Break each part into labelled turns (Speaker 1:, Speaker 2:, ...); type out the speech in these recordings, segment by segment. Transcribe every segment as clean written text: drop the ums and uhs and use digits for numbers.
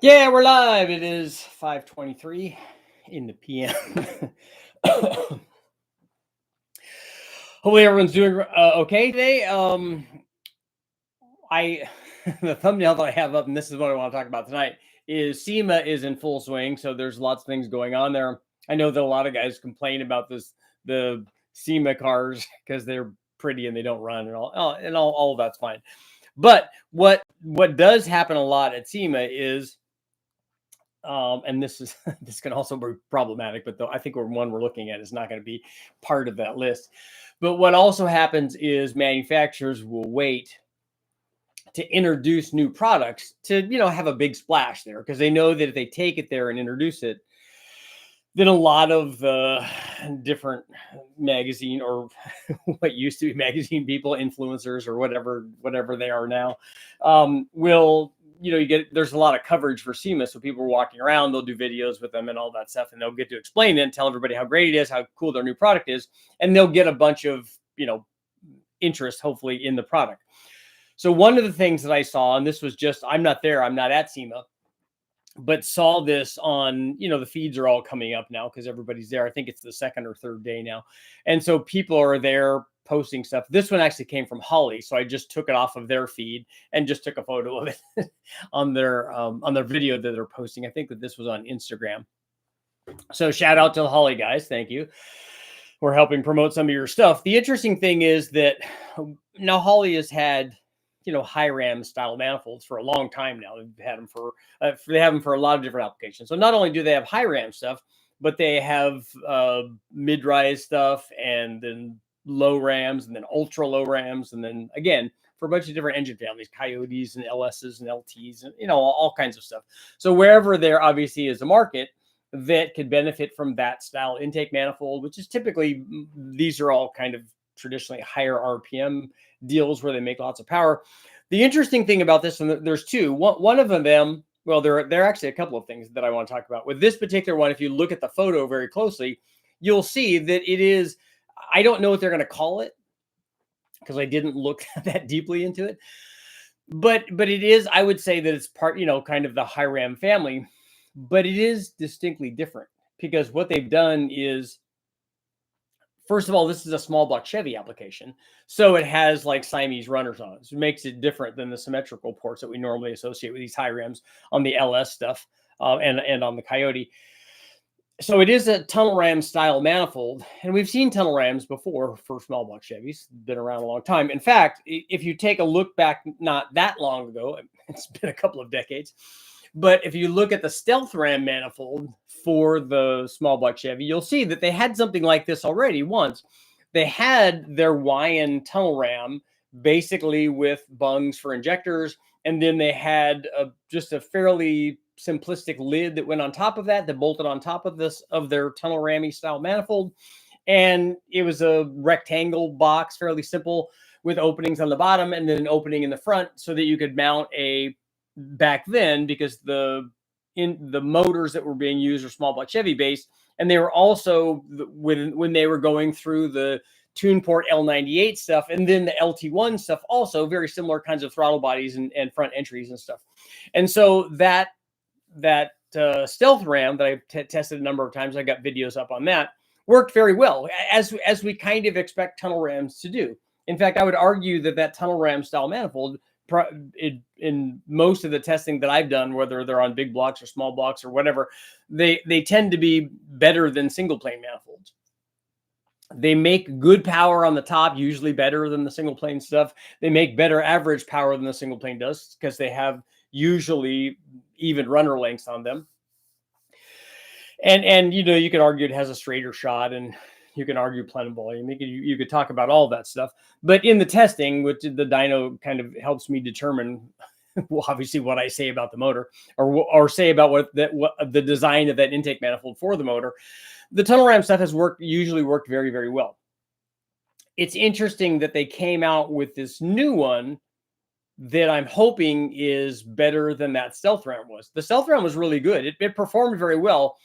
Speaker 1: Yeah, we're live. It is 5:23 in the PM. Hopefully everyone's doing okay today. I the thumbnail that I have up, and this is what I want to talk about tonight, is SEMA is in full swing. So there's lots of things going on there. I know that a lot of guys complain about the SEMA cars because they're pretty and they don't run and all that's fine. But what does happen a lot at SEMA is and this can also be problematic, but though I think we're looking at is not going to be part of that list. But what also happens is manufacturers will wait to introduce new products to have a big splash there because they know that if they take it there and introduce it, then a lot of different magazine or what used to be magazine people, influencers or whatever they are now, will you get there's a lot of coverage for SEMA. So people are walking around, they'll do videos with them and all that stuff, and they'll get to explain it and tell everybody how great it is, how cool their new product is, and they'll get a bunch of interest hopefully in the product. So one of the things that I saw, and this was just I'm not there, I'm not at SEMA, but saw this on, the feeds are all coming up now because everybody's there. I think it's the second or third day now. And so people are there posting stuff. This one actually came from HOLLEY. So I just took it off of their feed and just took a photo of it on their video that they're posting. I think that this was on Instagram. So shout out to the HOLLEY guys. Thank you. We're helping promote some of your stuff. The interesting thing is that now HOLLEY has had high ram style manifolds for a long time now. They've had them they have them for a lot of different applications. So not only do they have high ram stuff, but they have mid-rise stuff, and then low rams, and then ultra low rams, and then again for a bunch of different engine families, Coyotes and LSs and LTs, and all kinds of stuff. So wherever there obviously is a market that could benefit from that style intake manifold, which is typically, these are all kind of traditionally higher RPM deals where they make lots of power. The interesting thing about this, and there's two. One of them, well, there are actually a couple of things that I want to talk about. With this particular one, if you look at the photo very closely, you'll see that it is, I don't know what they're going to call it because I didn't look that deeply into it. But it is, I would say that it's part, kind of the high ram family, but it is distinctly different because what they've done is, first of all, this is a small block Chevy application. So it has like Siamese runners on it. So it makes it different than the symmetrical ports that we normally associate with these high rims on the LS stuff and on the Coyote. So it is a tunnel ram style manifold. And we've seen tunnel rams before for small block Chevys, been around a long time. In fact, if you take a look back not that long ago, it's been a couple of decades, but if you look at the stealth ram manifold for the small block Chevy, you'll see that they had something like this already once. They had their YN tunnel ram basically with bungs for injectors, and then they had just a fairly simplistic lid that went on top of that bolted on top of their tunnel rammy style manifold. And it was a rectangle box, fairly simple, with openings on the bottom and then an opening in the front so that you could mount back then, because the motors that were being used are small block Chevy based, and they were also when they were going through the TunePort L98 stuff and then the LT1 stuff, also very similar kinds of throttle bodies and front entries and stuff. And so that stealth ram that I tested a number of times, I got videos up on that, worked very well, as we kind of expect tunnel rams to do. In fact, I would argue that tunnel ram style manifold, in most of the testing that I've done, whether they're on big blocks or small blocks or whatever, they tend to be better than single plane manifolds. They make good power on the top, usually better than the single plane stuff. They make better average power than the single plane does because they have usually even runner lengths on them. And you could argue it has a straighter shot, and you can argue plenum volume. You could talk about all that stuff. But in the testing, which the dyno kind of helps me determine, well, obviously what I say about the motor, or say about what the design of that intake manifold for the motor, the tunnel ram stuff has usually worked very, very well. It's interesting that they came out with this new one that I'm hoping is better than that stealth ram was. The stealth ram was really good. It performed very well.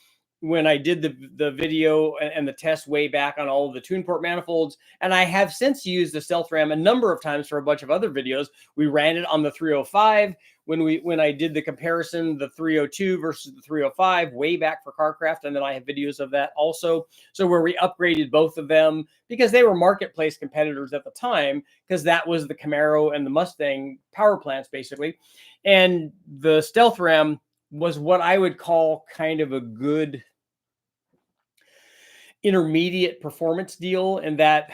Speaker 1: when I did the video and the test way back on all of the tune port manifolds. And I have since used the Stealth Ram a number of times for a bunch of other videos. We ran it on the 305 when I did the comparison, the 302 versus the 305 way back for CarCraft. And then I have videos of that also. So where we upgraded both of them because they were marketplace competitors at the time, because that was the Camaro and the Mustang power plants basically. And the Stealth Ram was what I would call kind of a good intermediate performance deal, in that,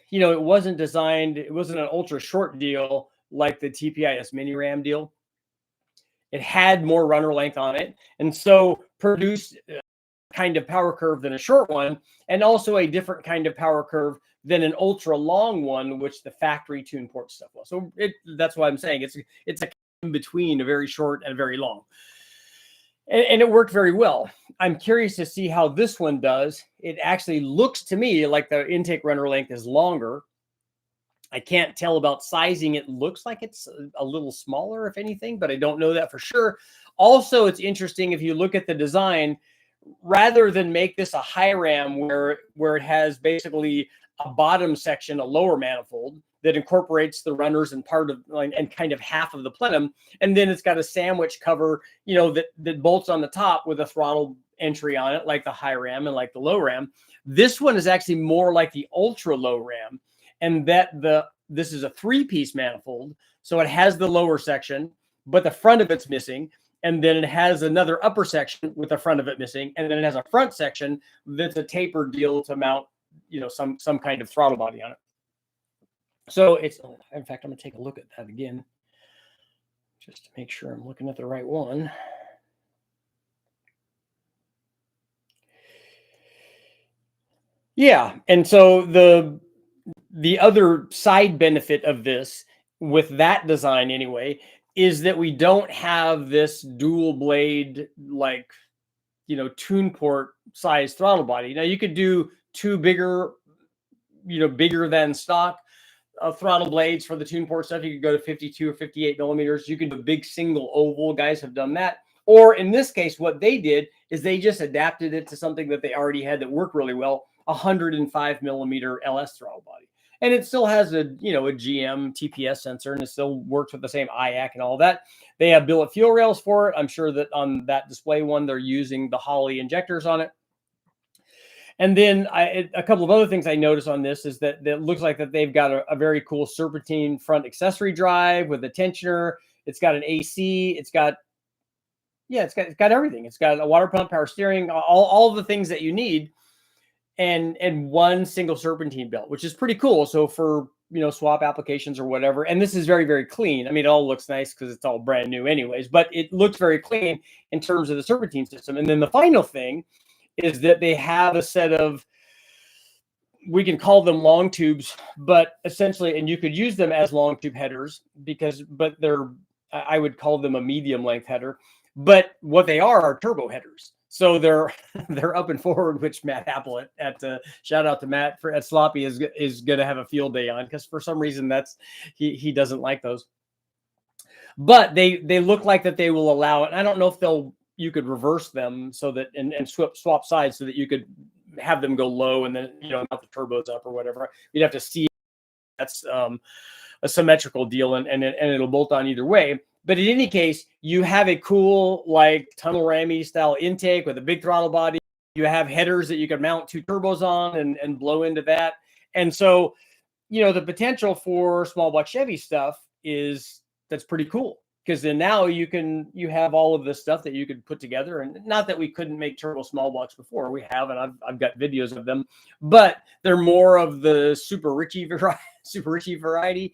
Speaker 1: you know, it wasn't an ultra short deal like the TPIS mini Ram deal. It had more runner length on it, and so produced a kind of power curve than a short one, and also a different kind of power curve than an ultra long one, which the factory tune port stuff was. So that's why I'm saying it's a in between a very short and a very long. And it worked very well. I'm curious to see how this one does. It actually looks to me like the intake runner length is longer. I can't tell about sizing. It looks like it's a little smaller, if anything, but I don't know that for sure. Also, it's interesting if you look at the design, rather than make this a high ram where it has basically a bottom section, a lower manifold that incorporates the runners and part of and kind of half of the plenum, and then it's got a sandwich cover, you know, that bolts on the top with a throttle entry on it, like the high ram and like the low ram. This one is actually more like the ultra low ram, and that this is a 3-piece manifold, so it has the lower section, but the front of it's missing. And then it has another upper section with the front of it missing. And then it has a front section that's a tapered deal to mount, you know, some kind of throttle body on it. So it's, in fact, I'm going to take a look at that again, just to make sure I'm looking at the right one. Yeah. And so the other side benefit of this, with that design anyway, is that we don't have this dual blade, like, you know, tune port size throttle body. Now you could do two bigger, you know, bigger than stock throttle blades for the tune port stuff. You could go to 52 or 58 millimeters. You could do a big single oval. Guys have done that. Or in this case, what they did is they just adapted it to something that they already had that worked really well, 105 millimeter LS throttle body. And it still has a, you know, a GM TPS sensor, and it still works with the same IAC and all that. They have billet fuel rails for it. I'm sure that on that display one, they're using the HOLLEY injectors on it. And then a couple of other things I noticed on this is that it looks like that they've got a very cool serpentine front accessory drive with a tensioner. It's got an AC. It's got everything. It's got a water pump, power steering, all the things that you need, and one single serpentine belt, which is pretty cool. So for, you know, swap applications or whatever. And this is very, very clean. I mean, it all looks nice because it's all brand new anyways, but it looks very clean in terms of the serpentine system. And then the final thing is that they have a set of, we can call them long tubes, but essentially, and you could use them as long tube headers but I would call them a medium length header, but what they are turbo headers. So they're up and forward, which Matt Apple at shout out to Matt at Sloppy is going to have a field day on, because for some reason he doesn't like those. But they look like that they will allow it. And I don't know if you could reverse them so that and swap sides so that you could have them go low and then, you know, mount the turbos up or whatever. You'd have to see that's a symmetrical deal, and it'll bolt on either way. But in any case, you have a cool, like, tunnel rammy style intake with a big throttle body. You have headers that you can mount two turbos on and blow into that. And so, you know, the potential for small block Chevy stuff that's pretty cool, because then now you have all of this stuff that you could put together. And not that we couldn't make turbo small blocks before, we have, and I've got videos of them, but they're more of the Super Richie variety,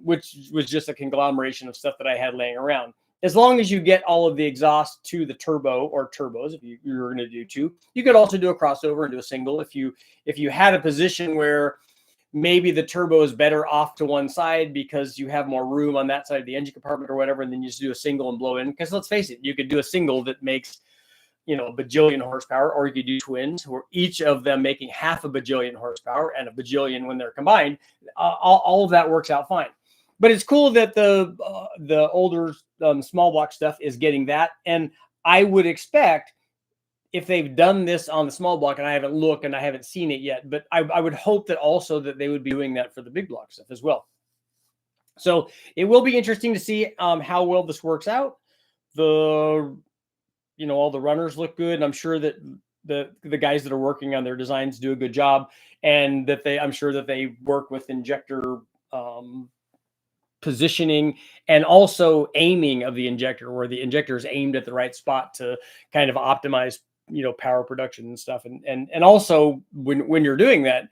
Speaker 1: which was just a conglomeration of stuff that I had laying around. As long as you get all of the exhaust to the turbo or turbos, if you're going to do two, you could also do a crossover and do a single. If you had a position where maybe the turbo is better off to one side because you have more room on that side of the engine compartment or whatever, and then you just do a single and blow in. Because let's face it, you could do a single that makes, you know, a bajillion horsepower, or you could do twins, where each of them making half a bajillion horsepower and a bajillion when they're combined. All of that works out fine. But it's cool that the older small block stuff is getting that, and I would expect if they've done this on the small block, and I haven't looked and I haven't seen it yet, but I would hope that also that they would be doing that for the big block stuff as well. So it will be interesting to see how well this works out. The all the runners look good, and I'm sure that the guys that are working on their designs do a good job, and that I'm sure that they work with injector positioning and also aiming of the injector, where the injector is aimed at the right spot to kind of optimize power production and stuff. And also when you're doing that,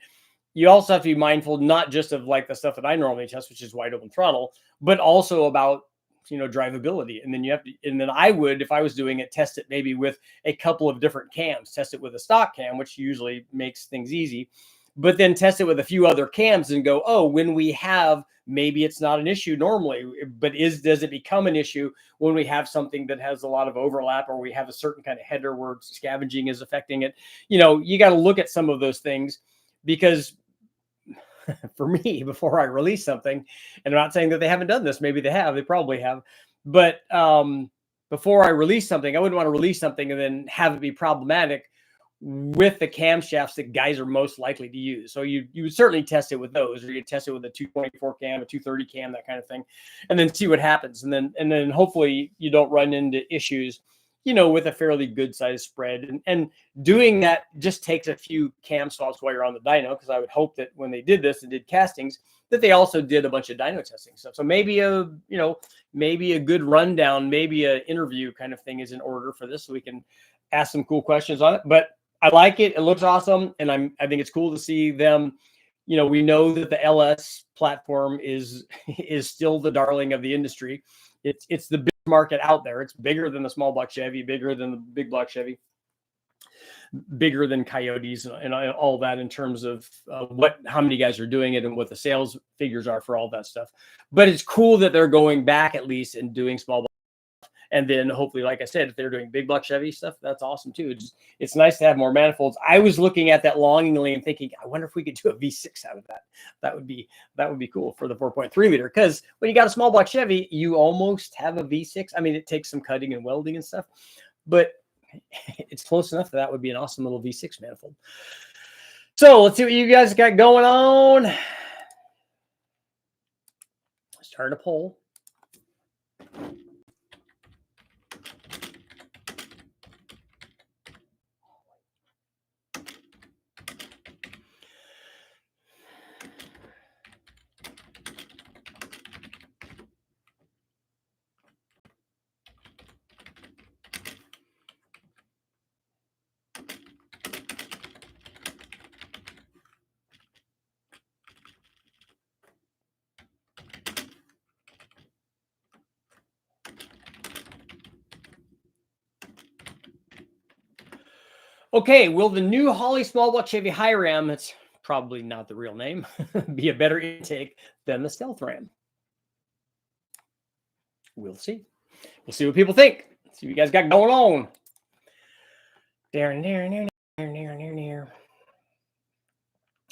Speaker 1: you also have to be mindful not just of like the stuff that I normally test, which is wide open throttle, but also about drivability. And then I would, if I was doing it, test it maybe with a couple of different cams. Test it with a stock cam, which usually makes things easy, but then test it with a few other cams and go, oh, when we have, maybe it's not an issue normally, but does it become an issue when we have something that has a lot of overlap, or we have a certain kind of header where scavenging is affecting it? You got to look at some of those things, because for me, before I release something, and I'm not saying that they haven't done this, maybe they have, they probably have, but before I release something, I wouldn't want to release something and then have it be problematic with the camshafts that guys are most likely to use. So you would certainly test it with those, or you test it with a 224 cam, a 230 cam, that kind of thing, and then see what happens. And then hopefully you don't run into issues, with a fairly good sized spread. And doing that just takes a few cam swaps while you're on the dyno, because I would hope that when they did this and did castings, that they also did a bunch of dyno testing stuff. So maybe a good rundown, maybe an interview kind of thing is in order for this, so we can ask some cool questions on it. But I like it. It looks awesome. And I think it's cool to see them. We know that the LS platform is still the darling of the industry. It's the big market out there. It's bigger than the small block Chevy, bigger than the big block Chevy, bigger than Coyotes and all that, in terms of how many guys are doing it and what the sales figures are for all that stuff. But it's cool that they're going back at least and doing small block. And then hopefully, like I said, if they're doing big block Chevy stuff, that's awesome too. It's nice to have more manifolds. I was looking at that longingly and thinking, I wonder if we could do a V6 out of that. That would be cool for the 4.3 liter. Because when you got a small block Chevy, you almost have a V6. I mean, it takes some cutting and welding and stuff, but it's close enough that would be an awesome little V6 manifold. So let's see what you guys got going on. Start a poll. Okay, will the new Holley small block Chevy High Ram, that's probably not the real name, be a better intake than the Stealth Ram? We'll see. We'll see what people think. See what you guys got going on.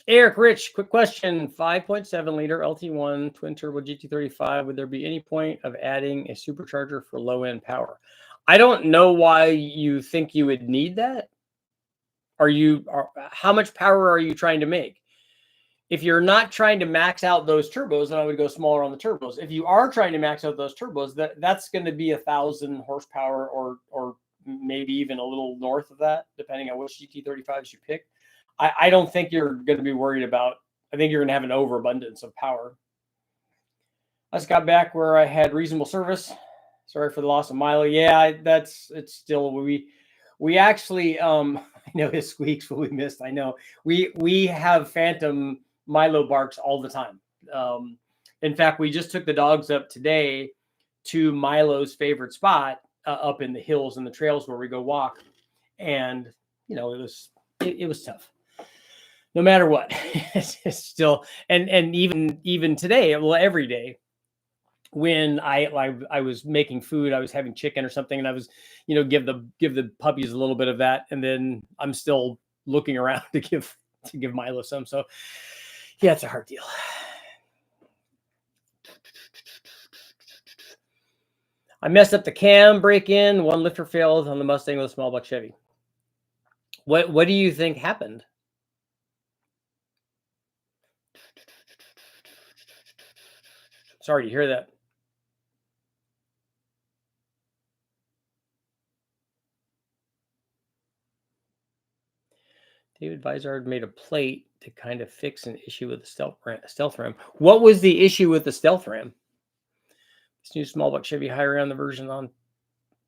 Speaker 1: Eric Rich, quick question. 5.7 liter LT1 twin turbo GT35. Would there be any point of adding a supercharger for low end power? I don't know why you think you would need that. How much power are you trying to make? If you're not trying to max out those turbos, then I would go smaller on the turbos. If you are trying to max out those turbos, that's going to be 1,000 horsepower or maybe even a little north of that, depending on which GT35s you pick. I don't think you're going to be worried about. I think you're going to have an overabundance of power. I just got back where I had reasonable service. Sorry for the loss of Milo. Yeah, it's still we actually I know his squeaks what we missed. I know we have phantom Milo barks all the time. In fact, we just took the dogs up today to Milo's favorite spot up in the hills and the trails where we go walk, and it was tough. No matter what, it's still and even today, well, every day. When I was making food, I was having chicken or something, and I was, give the puppies a little bit of that, and then I'm still looking around to give Milo some. So yeah, it's a hard deal. I messed up the cam break-in. One lifter failed on the Mustang with a small block Chevy. What do you think happened? Sorry to hear that. David Vizard made a plate to kind of fix an issue with the stealth ram. What was the issue with the stealth ram? This new small block Chevy higher on the version on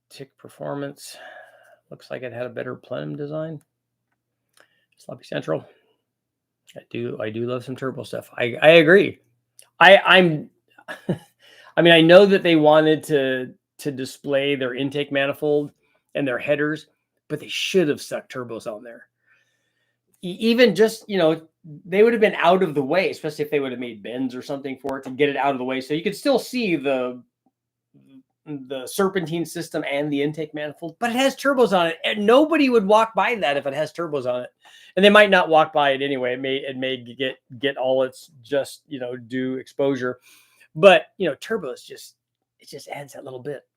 Speaker 1: tick performance. Looks like it had a better plenum design. Sloppy Central. I do love some turbo stuff. I agree. I'm I mean, I know that they wanted to display their intake manifold and their headers, but they should have stuck turbos on there. Even just, they would have been out of the way, especially if they would have made bends or something for it to get it out of the way. So you could still see the serpentine system and the intake manifold, but it has turbos on it, and nobody would walk by that if it has turbos on it. And they might not walk by it anyway. It may get all its just due exposure, but turbos just adds that little bit.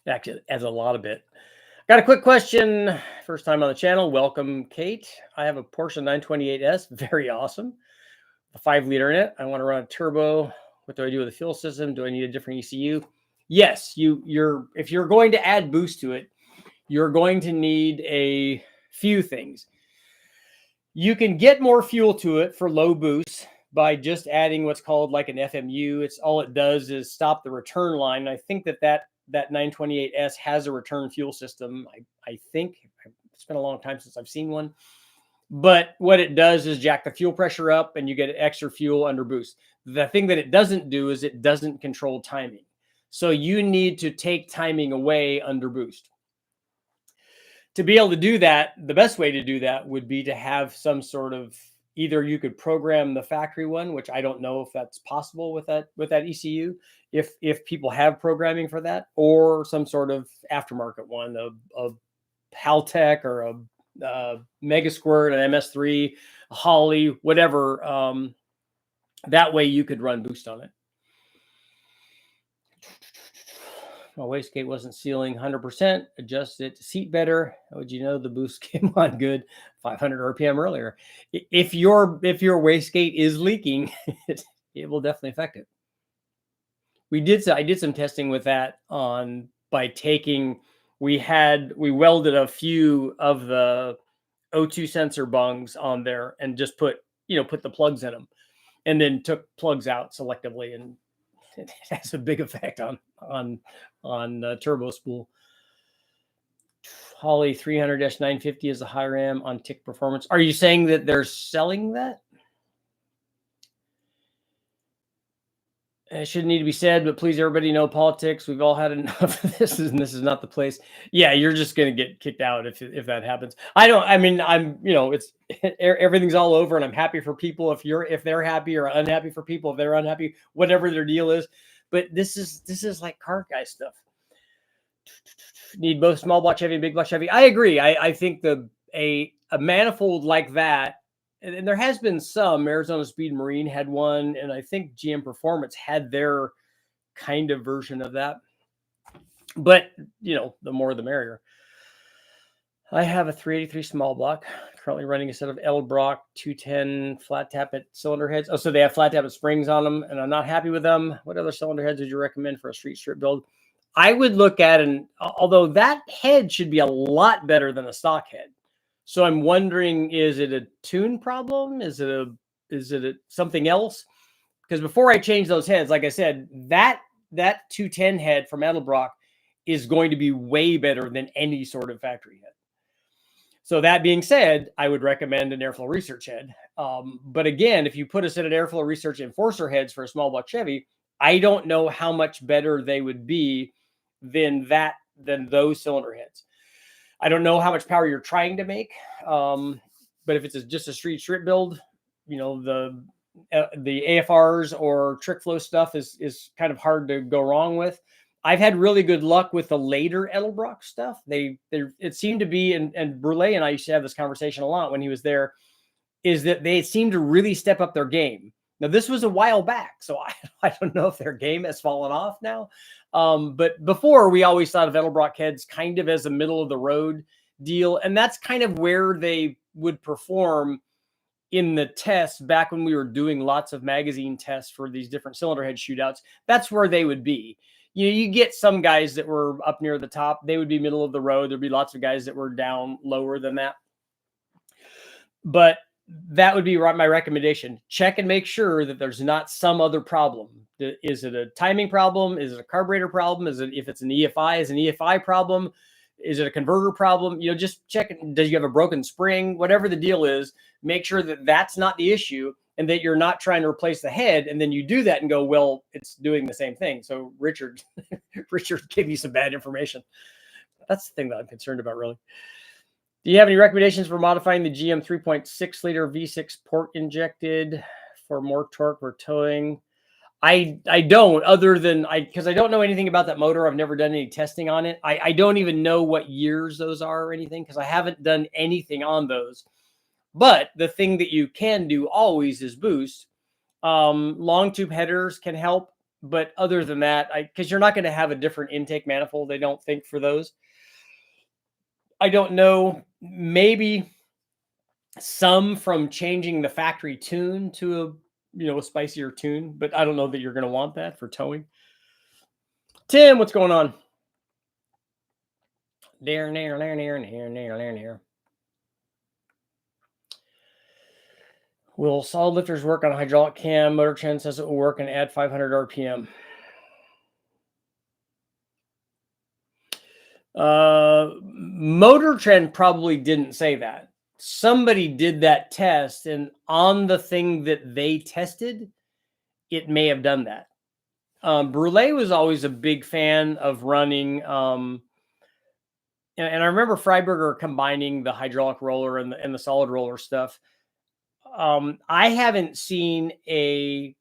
Speaker 1: Actually, it adds a lot of bit. Got a quick question. First time on the channel. Welcome, Kate. I have a Porsche 928S. Very awesome. A 5-liter in it. I want to run a turbo. What do I do with the fuel system? Do I need a different ECU? Yes, if you're going to add boost to it, you're going to need a few things. You can get more fuel to it for low boost by just adding what's called like an FMU. It's all it does is stop the return line. I think that 928S has a return fuel system. I think it's been a long time since I've seen one. But what it does is jack the fuel pressure up and you get extra fuel under boost. The thing that it doesn't do is it doesn't control timing. So you need to take timing away under boost. To be able to do that, the best way to do that would be to have some sort of, either you could program the factory one, which I don't know if that's possible with that ECU, if people have programming for that, or some sort of aftermarket one, a Haltech or a Mega Squirt, an MS3, a HOLLEY, whatever. That way you could run boost on it. My wastegate wasn't sealing 100%. Adjust it to seat better. How would you know the boost came on good 500 RPM earlier? If your wastegate is leaking, it will definitely affect it. I did some testing with that we welded a few of the O2 sensor bungs on there and just put the plugs in them, and then took plugs out selectively, and it has a big effect on turbo spool. HOLLEY 300-950 is a high ram on tick performance. Are you saying that they're selling that? It shouldn't need to be said, but please, everybody, know politics. We've all had enough of this, and this is not the place. Yeah, you're just going to get kicked out if that happens. It's everything's all over, and I'm happy for people if they're happy, or unhappy for people if they're unhappy, whatever their deal is. But this is like car guy stuff. Need both small block Chevy and big block Chevy. I agree. I think a manifold like that. And there has been some. Arizona Speed Marine had one, and I think GM Performance had their kind of version of that. But, the more the merrier. I have a 383 small block, currently running a set of Edelbrock 210 flat tappet cylinder heads. Oh, so they have flat tappet springs on them, and I'm not happy with them. What other cylinder heads would you recommend for a street strip build? I would look at, although that head should be a lot better than a stock head. So I'm wondering, is it a tune problem? Is it something else? Because before I change those heads, like I said, that 210 head from Edelbrock is going to be way better than any sort of factory head. So that being said, I would recommend an airflow research head. But again, if you put us in an airflow research enforcer heads for a small block Chevy, I don't know how much better they would be than those cylinder heads. I don't know how much power you're trying to make, but if it's just a street strip build, the AFRs or trick flow stuff is kind of hard to go wrong with. I've had really good luck with the later Edelbrock stuff. It seemed to be, and Brule and I used to have this conversation a lot when he was there, is that they seem to really step up their game. Now, this was a while back, so I don't know if their game has fallen off now. But before, we always thought of Edelbrock heads kind of as a middle of the road deal. And that's kind of where they would perform in the tests back when we were doing lots of magazine tests for these different cylinder head shootouts. That's where they would be. You get some guys that were up near the top. They would be middle of the road. There'd be lots of guys that were down lower than that. But that would be my recommendation. Check and make sure that there's not some other problem. Is it a timing problem? Is it a carburetor problem? Is it, if it's an EFI, is an EFI problem? Is it a converter problem? Just check it. Does you have a broken spring? Whatever the deal is, make sure that that's not the issue and that you're not trying to replace the head. And then you do that and go, well, it's doing the same thing. So Richard gave you some bad information. That's the thing that I'm concerned about, really. Do you have any recommendations for modifying the GM 3.6 liter V6 port injected for more torque for towing? I don't, other than because I don't know anything about that motor. I've never done any testing on it. I don't even know what years those are or anything because I haven't done anything on those. But the thing that you can do always is boost. Long tube headers can help. But other than that, because you're not going to have a different intake manifold, I don't think, for those. I don't know, maybe some from changing the factory tune to a spicier tune, but I don't know that you're going to want that for towing. Tim, what's going on? Will solid lifters work on hydraulic cam? Motor Trend says it will work and add 500 RPM. Motor Trend probably didn't say that. Somebody did that test, and on the thing that they tested, it may have done that. Brule was always a big fan of running, and I remember Freiberger combining the hydraulic roller and the solid roller stuff. I haven't seen a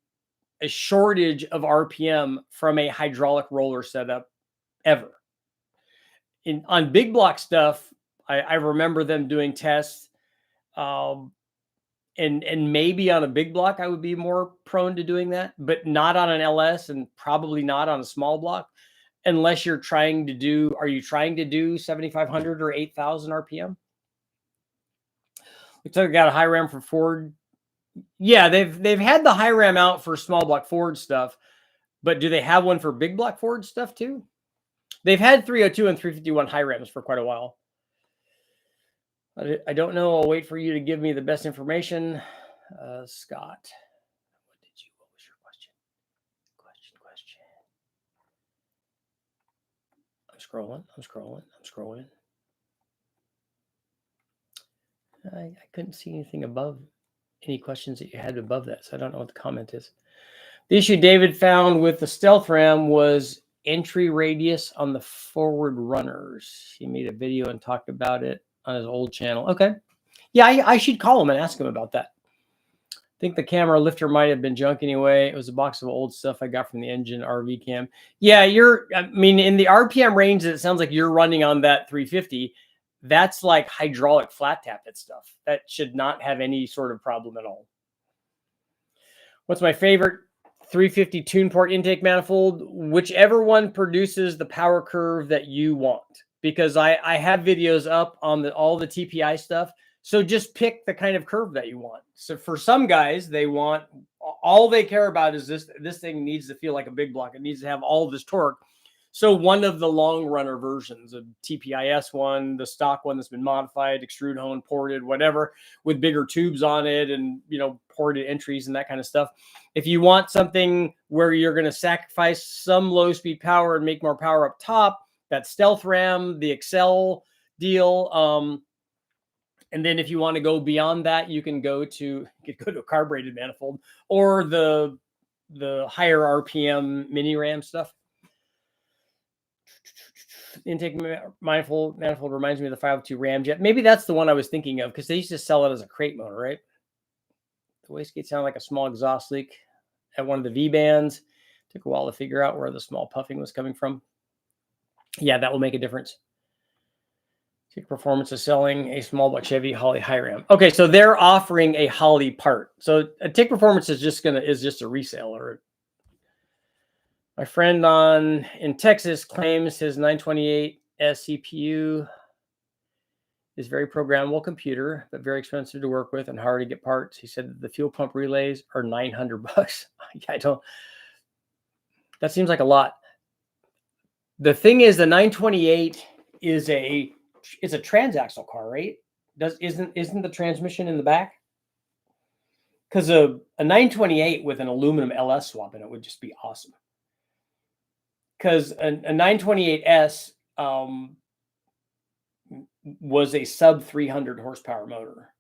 Speaker 1: shortage of RPM from a hydraulic roller setup ever. On big block stuff, I remember them doing tests, and maybe on a big block I would be more prone to doing that, but not on an LS and probably not on a small block, unless you're trying to do. Are you trying to do 7,500 or 8,000 RPM? Looks like we got a high ram for Ford. Yeah, they've had the high ram out for small block Ford stuff, but do they have one for big block Ford stuff too? They've had 302 and 351 high rams for quite a while. I don't know. I'll wait for you to give me the best information. Scott, what was your question? I'm scrolling. I couldn't see anything above, any questions that you had above that. So I don't know what the comment is. The issue David found with the stealth ram was entry radius on the forward runners. He made a video and talked about it on his old channel. Okay. Yeah, I should call him and ask him about that. I think the camera lifter might have been junk anyway. It was a box of old stuff I got from the engine RV cam. Yeah, in the RPM range that it sounds like you're running on that 350, that's like hydraulic flat tapped stuff. That should not have any sort of problem at all. What's my favorite 350 tune port intake manifold? Whichever one produces the power curve that you want, because I have videos up on all the TPI stuff. So just pick the kind of curve that you want. So for some guys, they want, all they care about is this thing needs to feel like a big block. It needs to have all this torque. So one of the long runner versions, a TPIS one, the stock one that's been modified, extrude hone, ported, whatever, with bigger tubes on it and, ported entries and that kind of stuff. If you want something where you're going to sacrifice some low speed power and make more power up top, that stealth ram, the Excel deal. And then if you want to go beyond that, you can go to a carbureted manifold or the higher RPM mini ram stuff. Intake manifold reminds me of the 502 Ramjet. Maybe that's the one I was thinking of because they used to sell it as a crate motor, right? The wastegate sounded like a small exhaust leak at one of the V bands. Took a while to figure out where the small puffing was coming from. Yeah, that will make a difference. Tick Performance is selling a small block Chevy Holly high ram. Okay, so they're offering a Holly part. So a Tick Performance is just a reseller. My friend in Texas claims his 928S CPU is very programmable computer, but very expensive to work with and hard to get parts. He said the fuel pump relays are $900. I don't. That seems like a lot. The thing is, the 928 is a transaxle car, right? Isn't the transmission in the back? Because a 928 with an aluminum LS swap in it would just be awesome. Because a 928S was a sub 300 horsepower motor.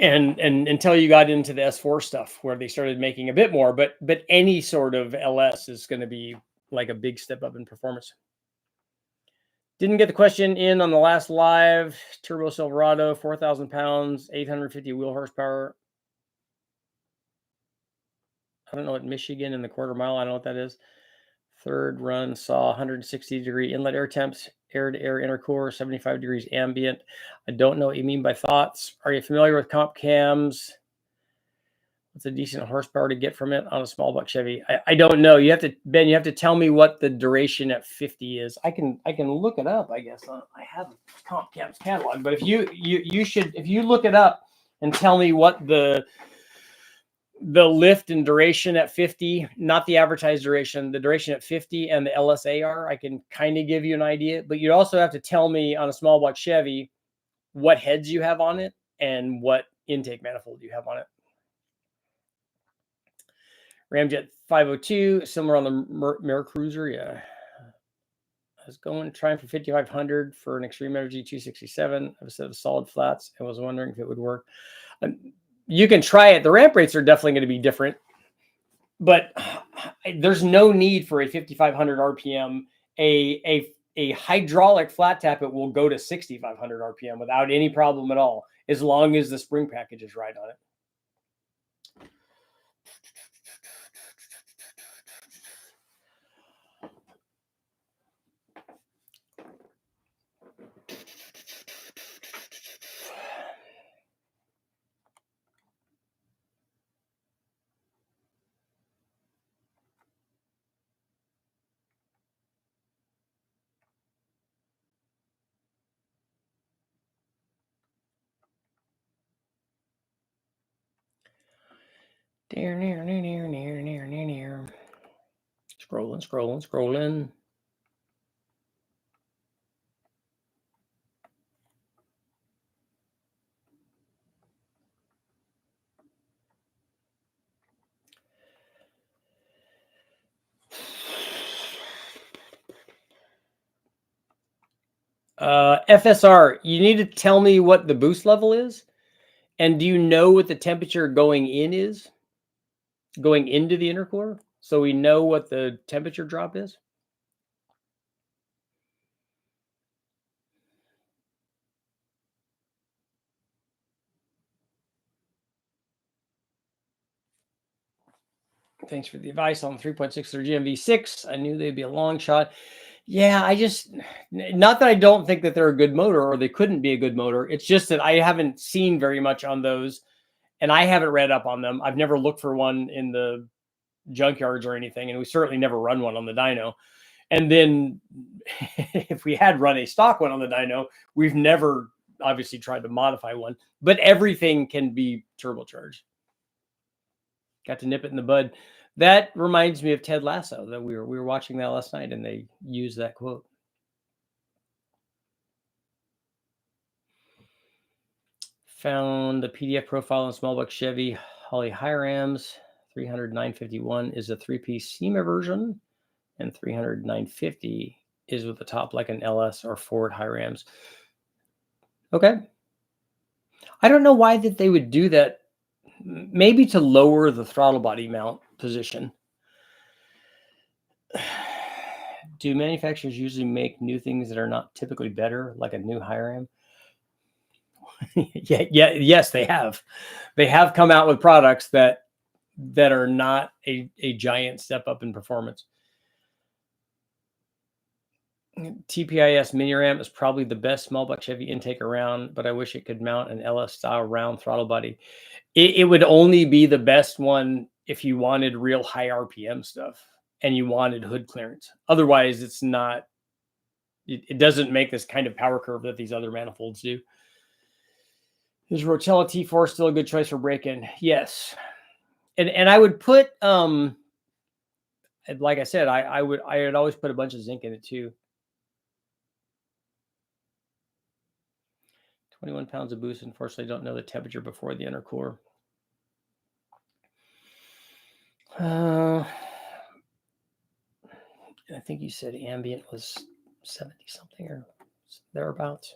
Speaker 1: And until you got into the S4 stuff where they started making a bit more, but any sort of LS is going to be like a big step up in performance. Didn't get the question in on the last live. Turbo Silverado, 4,000 pounds, 850 wheel horsepower. I don't know what Michigan in the quarter mile. I don't know what that is. Third run saw 160 degree inlet air temps, air to air intercooler, 75 degrees ambient. I don't know what you mean by thoughts. Are you familiar with comp cams? What's a decent horsepower to get from it on a small block Chevy? I don't know. You have to tell me what the duration at 50 is. I can look it up, I guess. I have a comp cams catalog, but if you look it up and tell me what the lift and duration at 50, not the advertised duration, the duration at 50 and the LSA are, I can kind of give you an idea, but you also have to tell me on a small block Chevy what heads you have on it and what intake manifold you have on it. Ramjet 502, similar on the Mirror Cruiser. Yeah. I was trying for 5,500 for an Extreme Energy 267. I have a set of solid flats. I was wondering if it would work. You can try it. The ramp rates are definitely going to be different, but there's no need for a 5,500 RPM. A hydraulic flat tap, it will go to 6,500 RPM without any problem at all, as long as the spring package is right on it. Scrolling. FSR, you need to tell me what the boost level is. And do you know what the temperature going into the intercooler? So we know what the temperature drop is. Thanks for the advice on the 3.63 GMV6. I knew they'd be a long shot. Yeah, not that I don't think that they're a good motor or they couldn't be a good motor. It's just that I haven't seen very much on those and I haven't read up on them. I've never looked for one in the junkyards or anything, and we certainly never run one on the dyno. And then if we had run a stock one on the dyno, we've never obviously tried to modify one, but everything can be turbocharged. Got to nip it in the bud. That reminds me of Ted Lasso. That we were watching that last night, and they used that quote. Found the PDF profile on small block Chevy Holly high rams. 300 951 is a 3-piece SEMA version, and 300 950 is with the top like an LS or Ford high rams. Okay. I don't know why that they would do that. Maybe to lower the throttle body mount position. Do manufacturers usually make new things that are not typically better, like a new high ram? Yes, they have. They have come out with products that are not a giant step up in performance. TPIS mini ramp is probably the best small block Chevy intake around, but I wish it could mount an LS style round throttle body. It would only be the best one if you wanted real high RPM stuff and you wanted hood clearance. Otherwise, it's not. It doesn't make this kind of power curve that these other manifolds do. Is Rotella T4 still a good choice for break-in? Yes, and I would put like I said, I would always put a bunch of zinc in it too. 21 pounds of boost. Unfortunately, don't know the temperature before the intercooler. I think you said ambient was 70 something or thereabouts.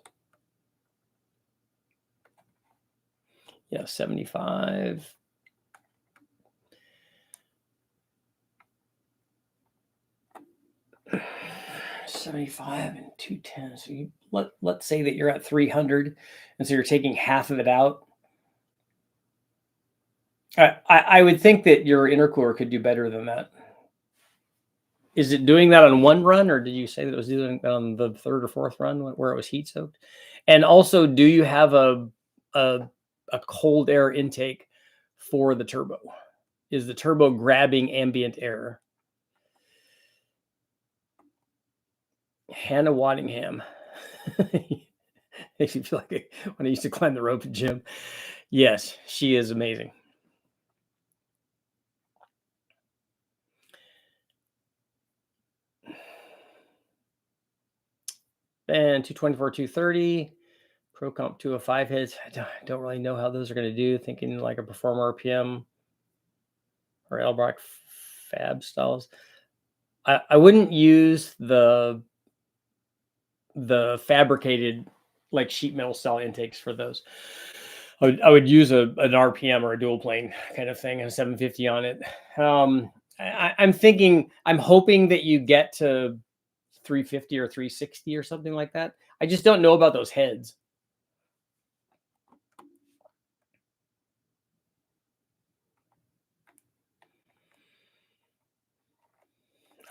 Speaker 1: Yeah, 75. $75 and $210. So you let's say that you're at 300, and so you're taking half of it out. I would think that your intercooler could do better than that. Is it doing that on one run, or did you say that it was doing it on the third or fourth run where it was heat soaked? And also, do you have a cold air intake for the turbo? Is the turbo grabbing ambient air? Hannah Waddingham. Makes me feel like when I used to climb the rope at gym. Yes, she is amazing. And 224, 230. Pro Comp 205 hits. I don't really know how those are going to do. Thinking like a Performer RPM or Elbrock Fab styles. I wouldn't use the fabricated like sheet metal style intakes for those. I would use an RPM or a dual plane kind of thing and a 750 on it. I'm hoping that you get to 350 or 360 or something like that. I just don't know about those heads.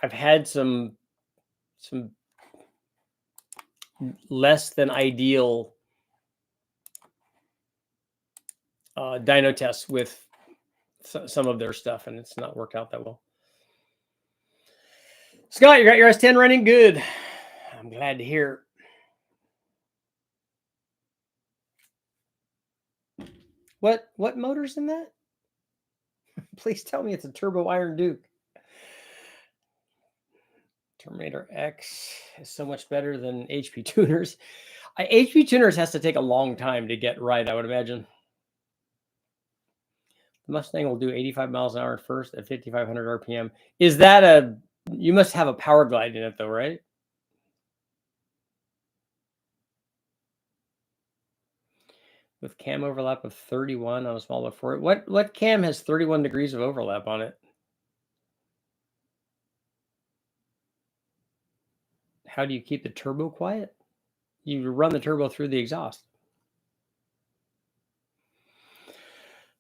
Speaker 1: I've had some less than ideal dyno tests with some of their stuff, and it's not worked out that well. Scott, you got your S10 running good. I'm glad to hear. What motor's in that? Please tell me it's a turbo Iron Duke. Terminator X is so much better than HP tuners. HP tuners has to take a long time to get right, I would imagine. The Mustang will do 85 miles an hour at first at 5,500 RPM. Is that you must have a power glide in it though, right? With cam overlap of 31 on a small block for it. What cam has 31 degrees of overlap on it? How do you keep the turbo quiet? You run the turbo through the exhaust.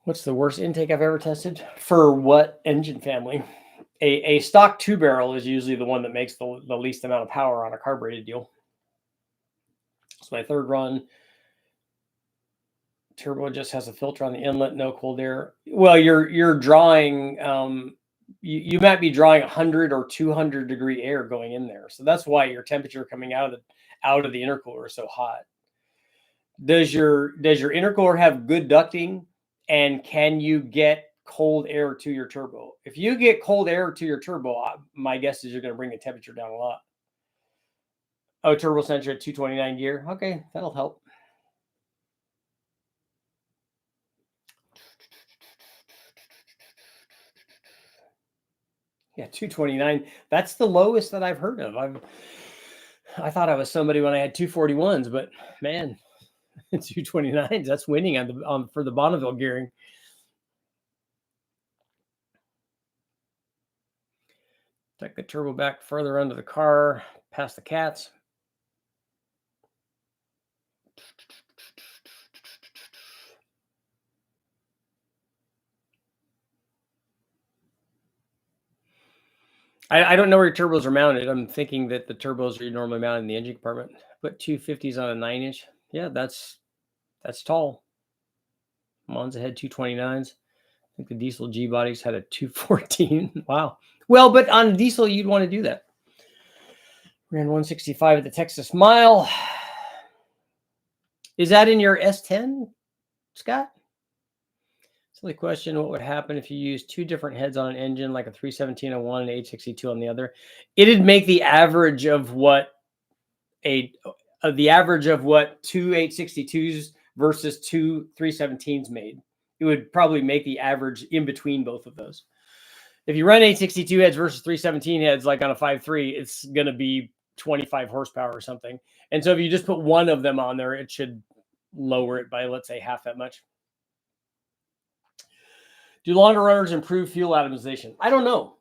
Speaker 1: What's the worst intake I've ever tested? For what engine family? A stock 2-barrel is usually the one that makes the least amount of power on a carbureted deal. So my third run, turbo just has a filter on the inlet, no cold air. Well, you're drawing, you might be drawing 100 or 200 degree air going in there. So that's why your temperature coming out of the intercooler is so hot. Does your intercooler have good ducting, and can you get cold air to your turbo? If you get cold air to your turbo, my guess is you're going to bring the temperature down a lot. Oh, turbo sensor at 229 gear. Okay, that'll help. Yeah, 229. That's the lowest that I've heard of. I thought I was somebody when I had 241s, but man, 229s, that's winning for the Bonneville gearing. Take the turbo back further under the car, past the cats. I don't know where your turbos are mounted. I'm thinking that the turbos are normally mounted in the engine compartment. Put 250s on a 9-inch. Yeah, that's tall. Monza had 229s. I think the diesel G bodies had a 214. Wow. Well, but on diesel, you'd want to do that. Ran 165 at the Texas Mile. Is that in your S10, Scott? Silly question. What would happen if you used two different heads on an engine, like a 317 on one and 862 on the other? It'd make the average of what two 862s versus two 317s made. It would probably make the average in between both of those. If you run 862 heads versus 317 heads, like on a 5.3, it's going to be 25 horsepower or something. And so if you just put one of them on there, it should lower it by, let's say, half that much. Do longer runners improve fuel atomization? I don't know.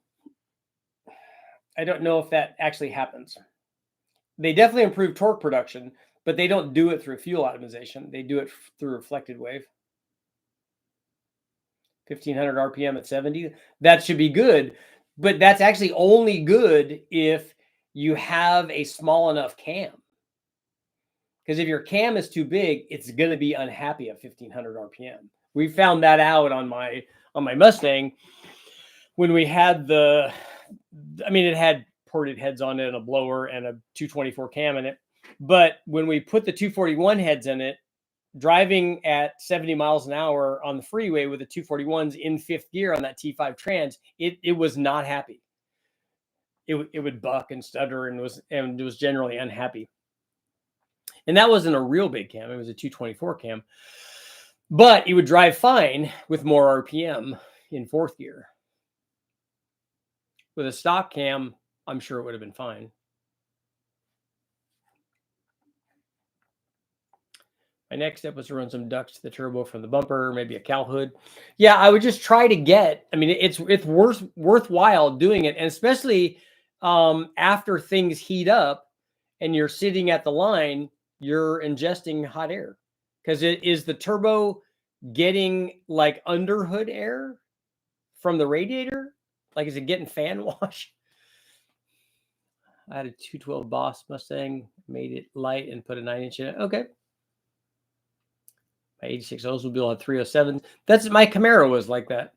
Speaker 1: I don't know if that actually happens. They definitely improve torque production, but they don't do it through fuel atomization. They do it through reflected wave. 1500 RPM at 70. That should be good, but that's actually only good if you have a small enough cam. Because if your cam is too big, it's going to be unhappy at 1500 RPM. We found that out on my Mustang when we had it had ported heads on it and a blower and a 224 cam in it. But when we put the 241 heads in it, driving at 70 miles an hour on the freeway with the 241s in fifth gear on that T5 Trans, it was not happy. It would buck and stutter and was generally unhappy. And that wasn't a real big cam. It was a 224 cam. But it would drive fine with more RPM in fourth gear. With a stock cam, I'm sure it would have been fine. My next step was to run some ducts to the turbo from the bumper, maybe a cowl hood. Yeah, I would just try to get, it's worthwhile doing it. And especially after things heat up and you're sitting at the line, you're ingesting hot air. Because is the turbo getting like underhood air from the radiator? Like, is it getting fan wash? I had a 212 Boss Mustang, made it light and put a 9-inch in it. Okay. My 86 Oldsmobile had 307s. That's my Camaro was like that.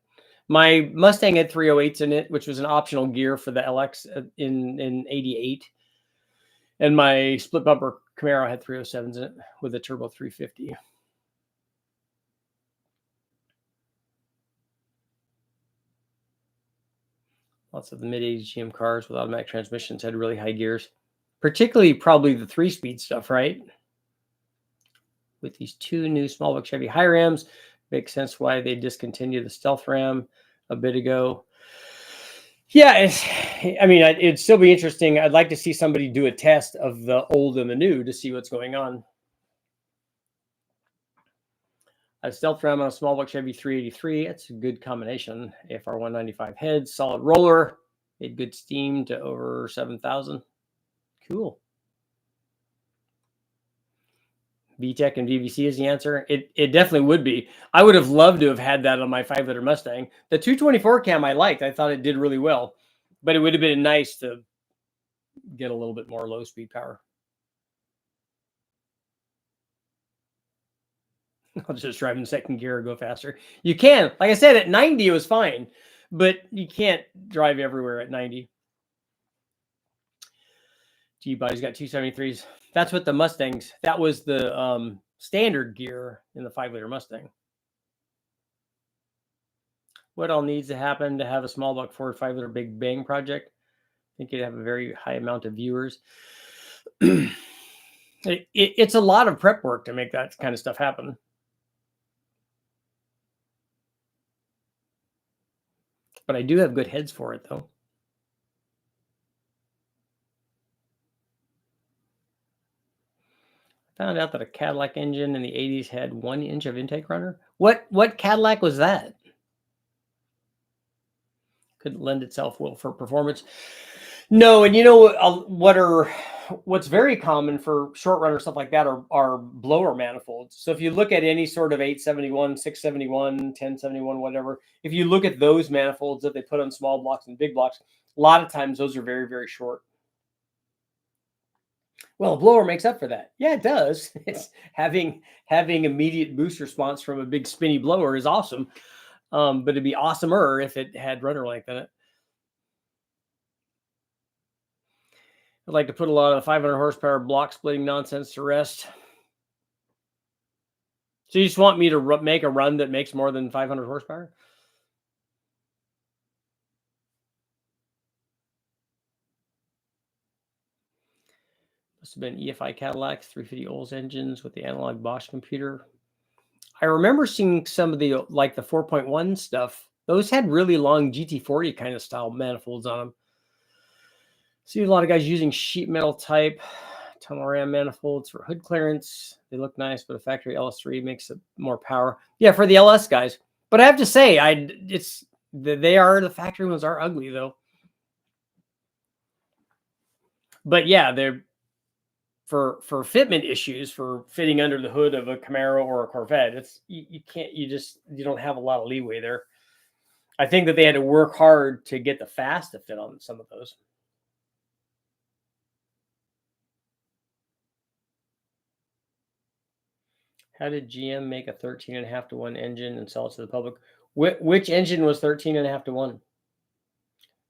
Speaker 1: My Mustang had 308s in it, which was an optional gear for the LX in 88. And my split bumper Camaro had 307s in it with a turbo 350. Lots of the mid-80s GM cars with automatic transmissions had really high gears, particularly probably the 3-speed stuff, right? With these two new small block Chevy high Rams, makes sense why they discontinued the Stealth Ram a bit ago. Yeah, it'd still be interesting. I'd like to see somebody do a test of the old and the new to see what's going on. A Stealth Ram on a small block Chevy 383. That's a good combination. AFR 195 heads, solid roller, made good steam to over 7,000. Cool. VTEC and VVC is the answer. It definitely would be. I would have loved to have had that on my 5-liter Mustang. The 224 cam I liked. I thought it did really well, but it would have been nice to get a little bit more low speed power. I'll just drive in second gear or go faster. You can. Like I said, at 90 it was fine, but you can't drive everywhere at 90. G-body's got 273s. That's what the Mustangs, that was the standard gear in the 5-liter Mustang. What all needs to happen to have a small block Ford 5-liter Big Bang project? I think you'd have a very high amount of viewers. It's a lot of prep work to make that kind of stuff happen. But I do have good heads for it, though. Found out that a Cadillac engine in the 80s had 1 inch of intake runner. What Cadillac was that? Couldn't lend itself well for performance. No, and you know what are what's very common for short runner stuff like that are blower manifolds. So if you look at any sort of 871, 671, 1071, whatever, if you look at those manifolds that they put on small blocks and big blocks, a lot of times those are very, very short. Well, a blower makes up for that. Yeah, it does. It's having immediate boost response from a big spinny blower is awesome. But it'd be awesomer if it had rudder length in it. I'd like to put a lot of the 500 horsepower block splitting nonsense to rest. So you just want me to make a run that makes more than 500 horsepower? Must have been EFI Cadillac 350 Olds engines with the analog Bosch computer. I remember seeing some of the like the 4.1 stuff. Those had really long GT40 kind of style manifolds on them. See a lot of guys using sheet metal type tunnel ram manifolds for hood clearance. They look nice, but a factory LS3 makes it more power. Yeah, for the LS guys. But I have to say, the factory ones are ugly though. But yeah, they're for fitment issues, for fitting under the hood of a Camaro or a Corvette. You don't have a lot of leeway there. I think that they had to work hard to get the fast to fit on some of those. How did GM make a 13.5 to 1 engine and sell it to the public? Which engine was 13.5 to 1?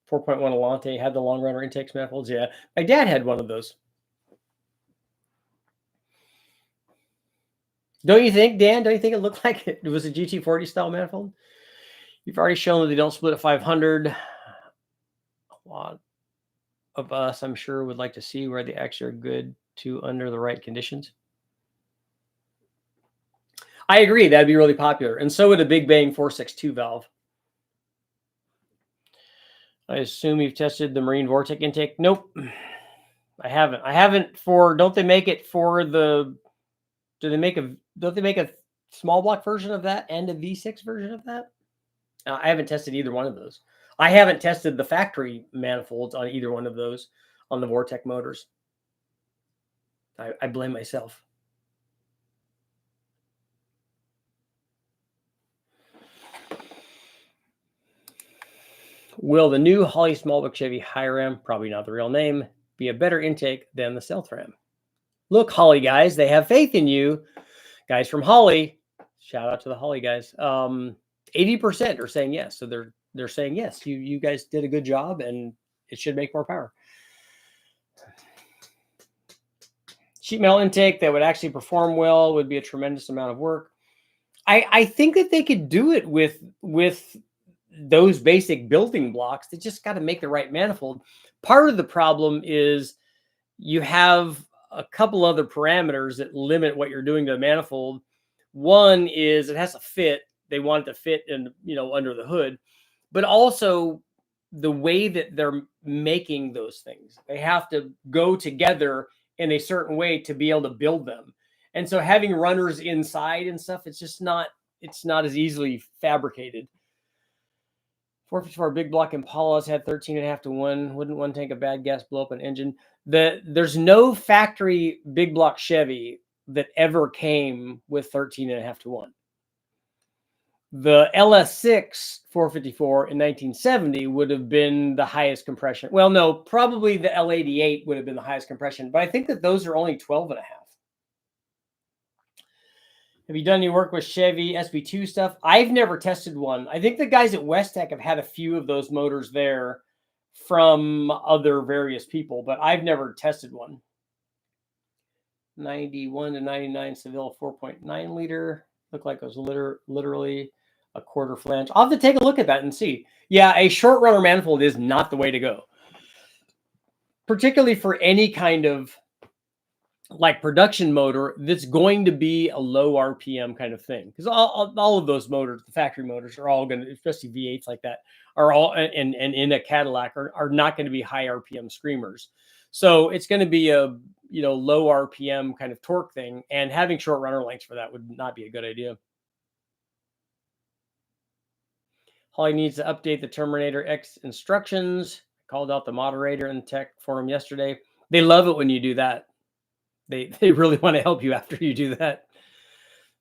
Speaker 1: 4.1 Alante had the long runner intakes manifolds. Yeah, my dad had one of those. Don't you think, Dan? Don't you think it looked like it was a GT40 style manifold? You've already shown that they don't split at 500. A lot of us, I'm sure, would like to see where they actually are good to under the right conditions. I agree. That'd be really popular. And so would a Big Bang 462 valve. I assume you've tested the Marine Vortex intake. Nope. I haven't don't they make it for don't they make a small block version of that and a V6 version of that? I haven't tested either one of those. I haven't tested the factory manifolds on either one of those on the Vortex motors. I blame myself. Will the new Holley Smallbook Chevy High Ram, probably not the real name, be a better intake than the Stealth Ram? Look, Holley guys, they have faith in you. Guys from Holley, shout out to the Holley guys. 80% are saying yes. So they're saying yes. You guys did a good job, and it should make more power. Sheet metal intake that would actually perform well would be a tremendous amount of work. I think that they could do it with those basic building blocks. They just got to make the right manifold. Part of the problem is you have a couple other parameters that limit what you're doing to the manifold. One is it has to fit. They want it to fit in, under the hood, but also the way that they're making those things. They have to go together in a certain way to be able to build them. And so having runners inside and stuff, it's not as easily fabricated. 454 big block Impalas had 13.5 to 1. Wouldn't one tank of bad gas blow up an engine? There's no factory big block Chevy that ever came with 13.5 to 1. The LS6 454 in 1970 would have been the highest compression. Well, no, probably the L88 would have been the highest compression, but I think that those are only 12.5. Have you done any work with Chevy SB2 stuff? I've never tested one. I think the guys at Westech have had a few of those motors there from other various people, but I've never tested one. 91 to 99 Seville 4.9 liter. Looked like it was literally a quarter flange. I'll have to take a look at that and see. Yeah, a short runner manifold is not the way to go, particularly for any kind of like production motor that's going to be a low RPM kind of thing, because all of those motors, the factory motors, are all going to, especially V8s like that, are all and in a Cadillac are not going to be high RPM screamers. So it's going to be a low RPM kind of torque thing, and having short runner lengths for that would not be a good idea. Holley needs to update the Terminator X instructions. I called out the moderator in the tech forum yesterday. They love it when you do that. They really want to help you after you do that.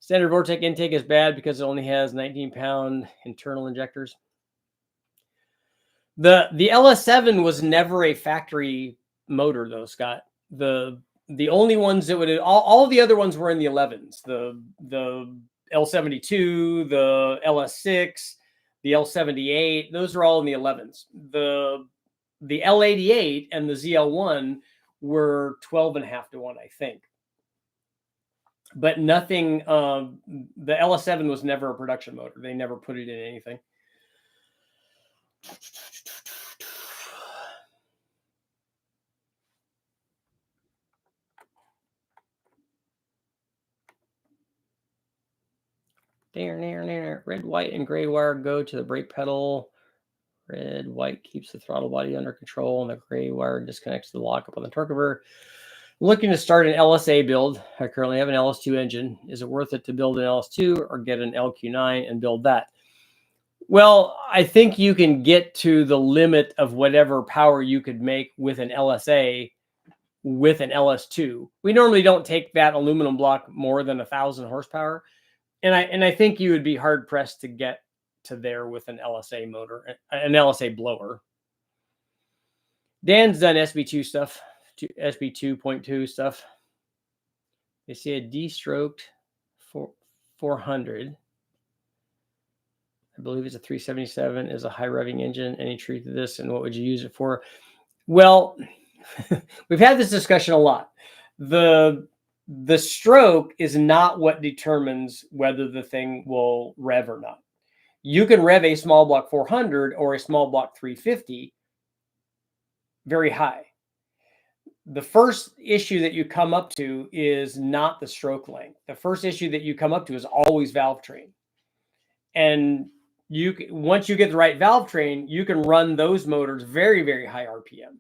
Speaker 1: Standard Vortec intake is bad because it only has 19-pound internal injectors. The LS7 was never a factory motor though, Scott. The only ones that would all the other ones were in the 11s. The L72, the LS6, the L78, those are all in the 11s. The L88 and the ZL1 were 12.5 to 1, I think. But nothing, the LS7 was never a production motor. They never put it in anything. Red, white, and gray wire go to the brake pedal. Red, white keeps the throttle body under control, and the gray wire disconnects the lockup on the torque converter. Looking to start an LSA build. I currently have an LS2 engine. Is it worth it to build an LS2 or get an LQ9 and build that? Well, I think you can get to the limit of whatever power you could make with an LSA with an LS2. We normally don't take that aluminum block more than 1,000 horsepower. And I think you would be hard pressed to get to there with an LSA motor, an LSA blower. Dan's done SB2 stuff, SB 2.2 stuff. They see a D-stroked 400. I believe it's a 377 is a high revving engine. Any truth to this, and what would you use it for? Well, we've had this discussion a lot. The stroke is not what determines whether the thing will rev or not. You can rev a small block 400 or a small block 350 very high. The first issue that you come up to is not the stroke length. The first issue that you come up to is always valve train. And once you get the right valve train, you can run those motors very, very high RPM.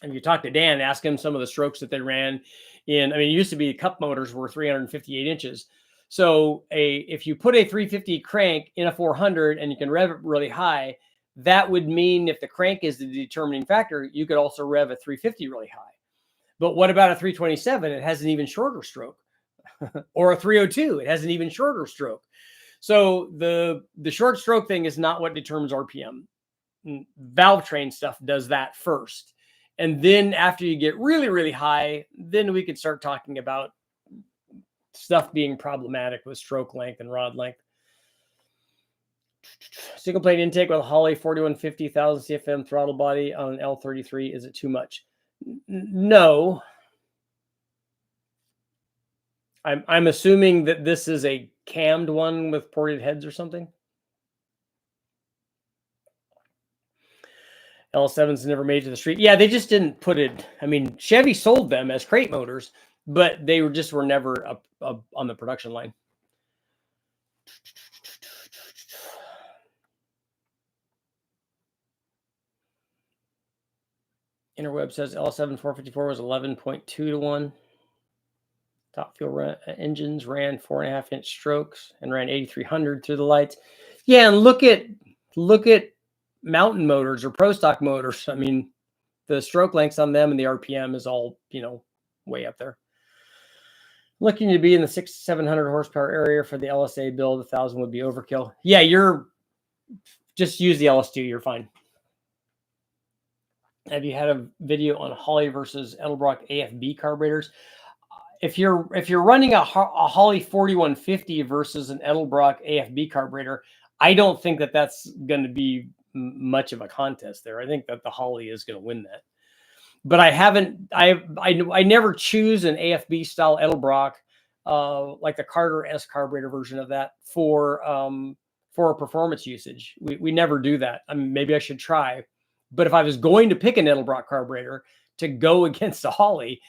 Speaker 1: And you talk to Dan, ask him some of the strokes that they ran in. I mean, it used to be cup motors were 358 inches. So if you put a 350 crank in a 400 and you can rev it really high, that would mean if the crank is the determining factor, you could also rev a 350 really high. But what about a 327? It has an even shorter stroke. Or a 302, it has an even shorter stroke. So the short stroke thing is not what determines RPM. Valve train stuff does that first. And then after you get really, really high, then we could start talking about stuff being problematic with stroke length and rod length. Single plate intake with a HOLLEY 4150 1000 CFM throttle body on an L33. Is it too much? No. I'm assuming that this is a cammed one with ported heads or something. L7s never made it to the street. Yeah, they just didn't put it. I mean, Chevy sold them as crate motors, but they were never up on the production line. Interweb says L7 454 was 11.2 to 1. Top fuel engines ran 4.5-inch strokes and ran 8,300 through the lights. Yeah, and look at mountain motors or pro stock motors. I mean, the stroke lengths on them and the RPM is all, way up there. Looking to be in the 600 to 700 horsepower area for the LSA build. 1,000 would be overkill. Yeah, just use the LS2. You're fine. Have you had a video on HOLLEY versus Edelbrock AFB carburetors? If you're running a HOLLEY 4150 versus an Edelbrock AFB carburetor, I don't think that that's going to be much of a contest there. I think that the HOLLEY is going to win that. But I never choose an AFB style Edelbrock, like the Carter S carburetor version of that for a performance usage. We never do that. I mean, maybe I should try. But if I was going to pick an Edelbrock carburetor to go against a HOLLEY,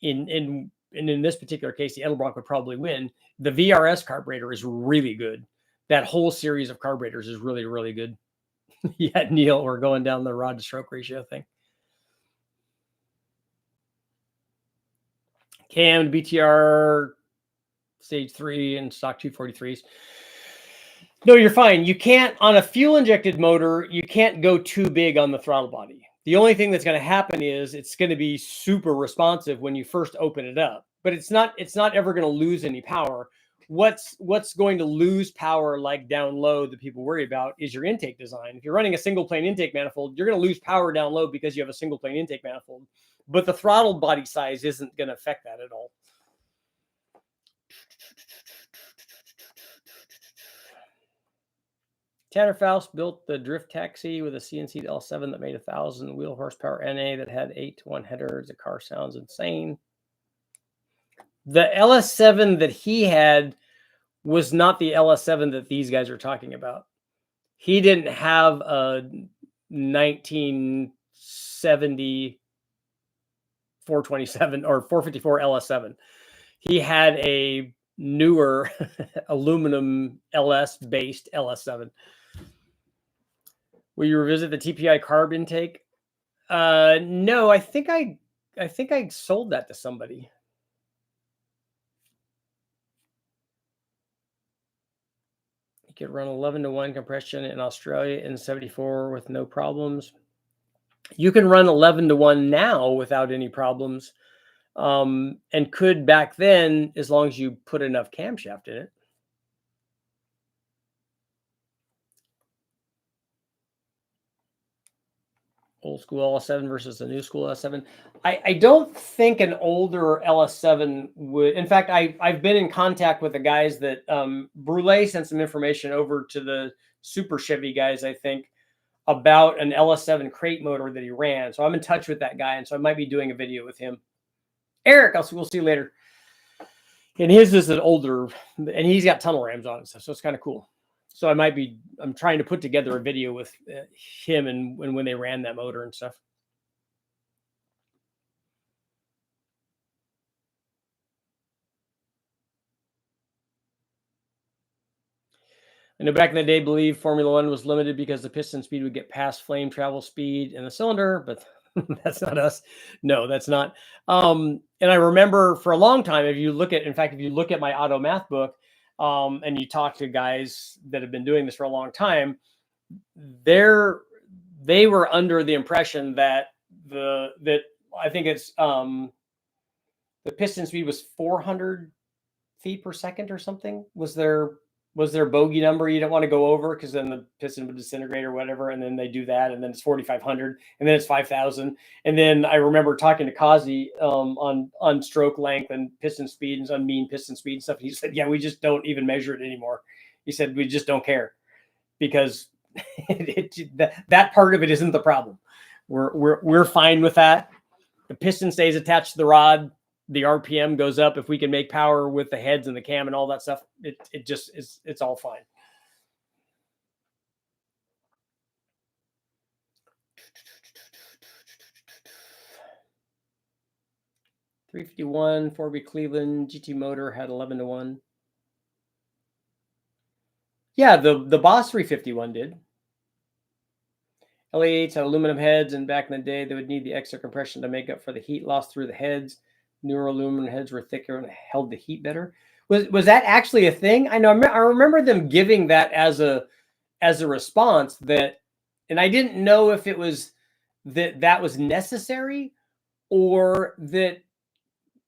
Speaker 1: in this particular case, the Edelbrock would probably win. The VRS carburetor is really good. That whole series of carburetors is really, really good. Yeah, Neil, we're going down the rod to stroke ratio thing. Cam BTR stage 3 and stock 243s. No, you're fine. You can't, on a fuel injected motor, you can't go too big on the throttle body. The only thing that's going to happen is it's going to be super responsive when you first open it up, but it's not ever going to lose any power. What's going to lose power, like down low, that people worry about is your intake design. If you're running a single plane intake manifold, you're going to lose power down low because you have a single plane intake manifold, but the throttle body size isn't going to affect that at all. Tanner Faust built the drift taxi with a CNC L7 that made 1,000 wheel horsepower NA that had 8-to-1 headers. The car sounds insane. The LS7 that he had was not the LS7 that these guys are talking about. He didn't have a 1970 427 or 454 LS7. He had a newer aluminum LS based LS7. Will you revisit the TPI carb intake? No, I think I sold that to somebody. You could run 11-to-1 compression in Australia in 74 with no problems. You can run 11-to-1 now without any problems, and could back then, as long as you put enough camshaft in it. Old school LS7 versus the new school LS7. I don't think an older LS7 would. In fact, I've been in contact with the guys that Brule sent some information over to the Super Chevy guys, I think, about an LS7 crate motor that he ran. So I'm in touch with that guy, and so I might be doing a video with him. Eric, we'll see you later. And his is an older, and he's got tunnel rams on it, so it's kind of cool. So I'm trying to put together a video with him and when they ran that motor and stuff. I know back in the day, believe Formula One was limited because the piston speed would get past flame travel speed in the cylinder, but that's not us. No, that's not. And I remember for a long time, if you look at my auto math book, and you talk to guys that have been doing this for a long time, they were under the impression that I think it's the piston speed was 400 feet per second or something was their bogey number. You don't want to go over because then the piston would disintegrate or whatever. And then they do that, and then it's 4,500, and then it's 5,000. And then I remember talking to Kazi on stroke length and piston speed and on mean piston speed and stuff. He said, "Yeah, we just don't even measure it anymore." He said, "We just don't care because that part of it isn't the problem. We're fine with that. The piston stays attached to the rod. The RPM goes up. If we can make power with the heads and the cam and all that stuff, it just is, it's all fine." .351 4V Cleveland GT motor had 11-to-1. Yeah, the Boss 351 did. LA8s had aluminum heads, and back in the day, they would need the extra compression to make up for the heat loss through the heads. Newer aluminum heads were thicker and held the heat better. Was that actually a thing? I know. I remember them giving that as a response that, and I didn't know if it was that was necessary or that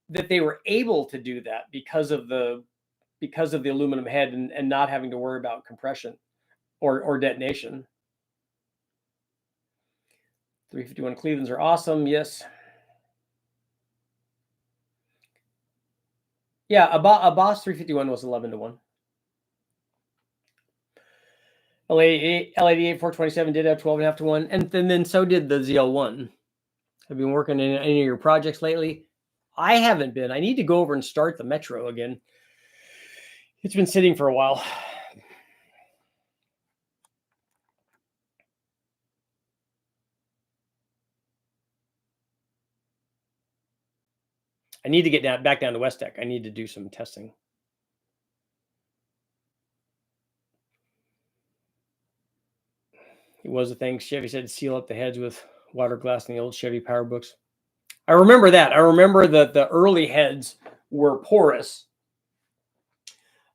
Speaker 1: they were able to do that because of the aluminum head and not having to worry about compression or detonation. 351 Clevelands are awesome. Yes. Yeah, a Boss 351 was 11-to-1. L88 427 did have 12.5-to-1, and then so did the ZL1. Have you been working in any of your projects lately? I haven't been. I need to go over and start the Metro again. It's been sitting for a while. I need to get back down to West Tech. I need to do some testing. It was a thing. Chevy said seal up the heads with water glass in the old Chevy power books. I remember that. I remember that the early heads were porous.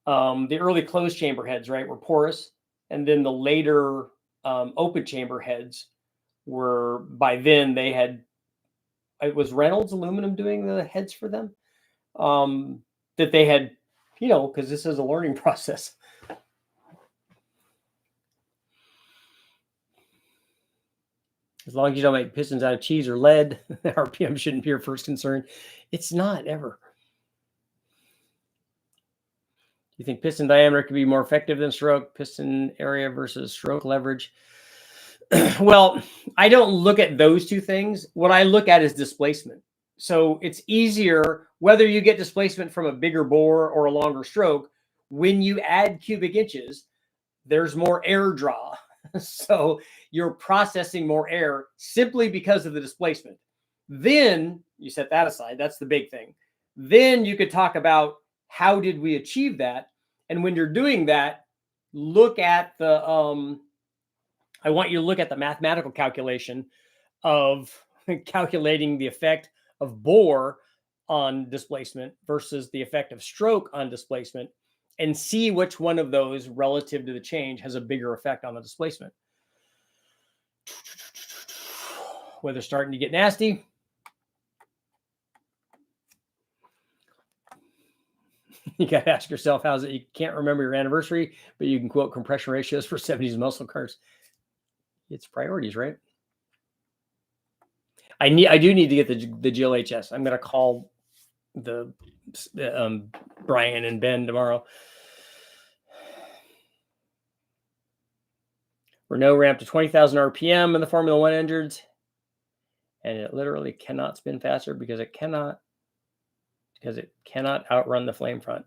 Speaker 1: The early closed chamber heads, right, were porous. And then the later open chamber heads were by then they had, it was Reynolds Aluminum doing the heads for them, that they had, because this is a learning process. As long as you don't make pistons out of cheese or lead, RPM shouldn't be your first concern. It's not ever. You think piston diameter could be more effective than stroke, piston area versus stroke leverage? Well, I don't look at those two things. What I look at is displacement. So it's easier, whether you get displacement from a bigger bore or a longer stroke, when you add cubic inches, there's more air draw. So you're processing more air simply because of the displacement. Then you set that aside. That's the big thing. Then you could talk about how did we achieve that? And when you're doing that, look at the, I want you to look at the mathematical calculation of calculating the effect of bore on displacement versus the effect of stroke on displacement, and see which one of those relative to the change has a bigger effect on the displacement. Weather's starting to get nasty. You got to ask yourself, how's it you can't remember your anniversary, but you can quote compression ratios for 70s muscle cars? It's priorities, right? I do need to get the GLHS. I'm going to call the Brian and Ben tomorrow. Renault ramped to 20,000 RPM in the Formula One engines, and it literally cannot spin faster because it cannot outrun the flame front.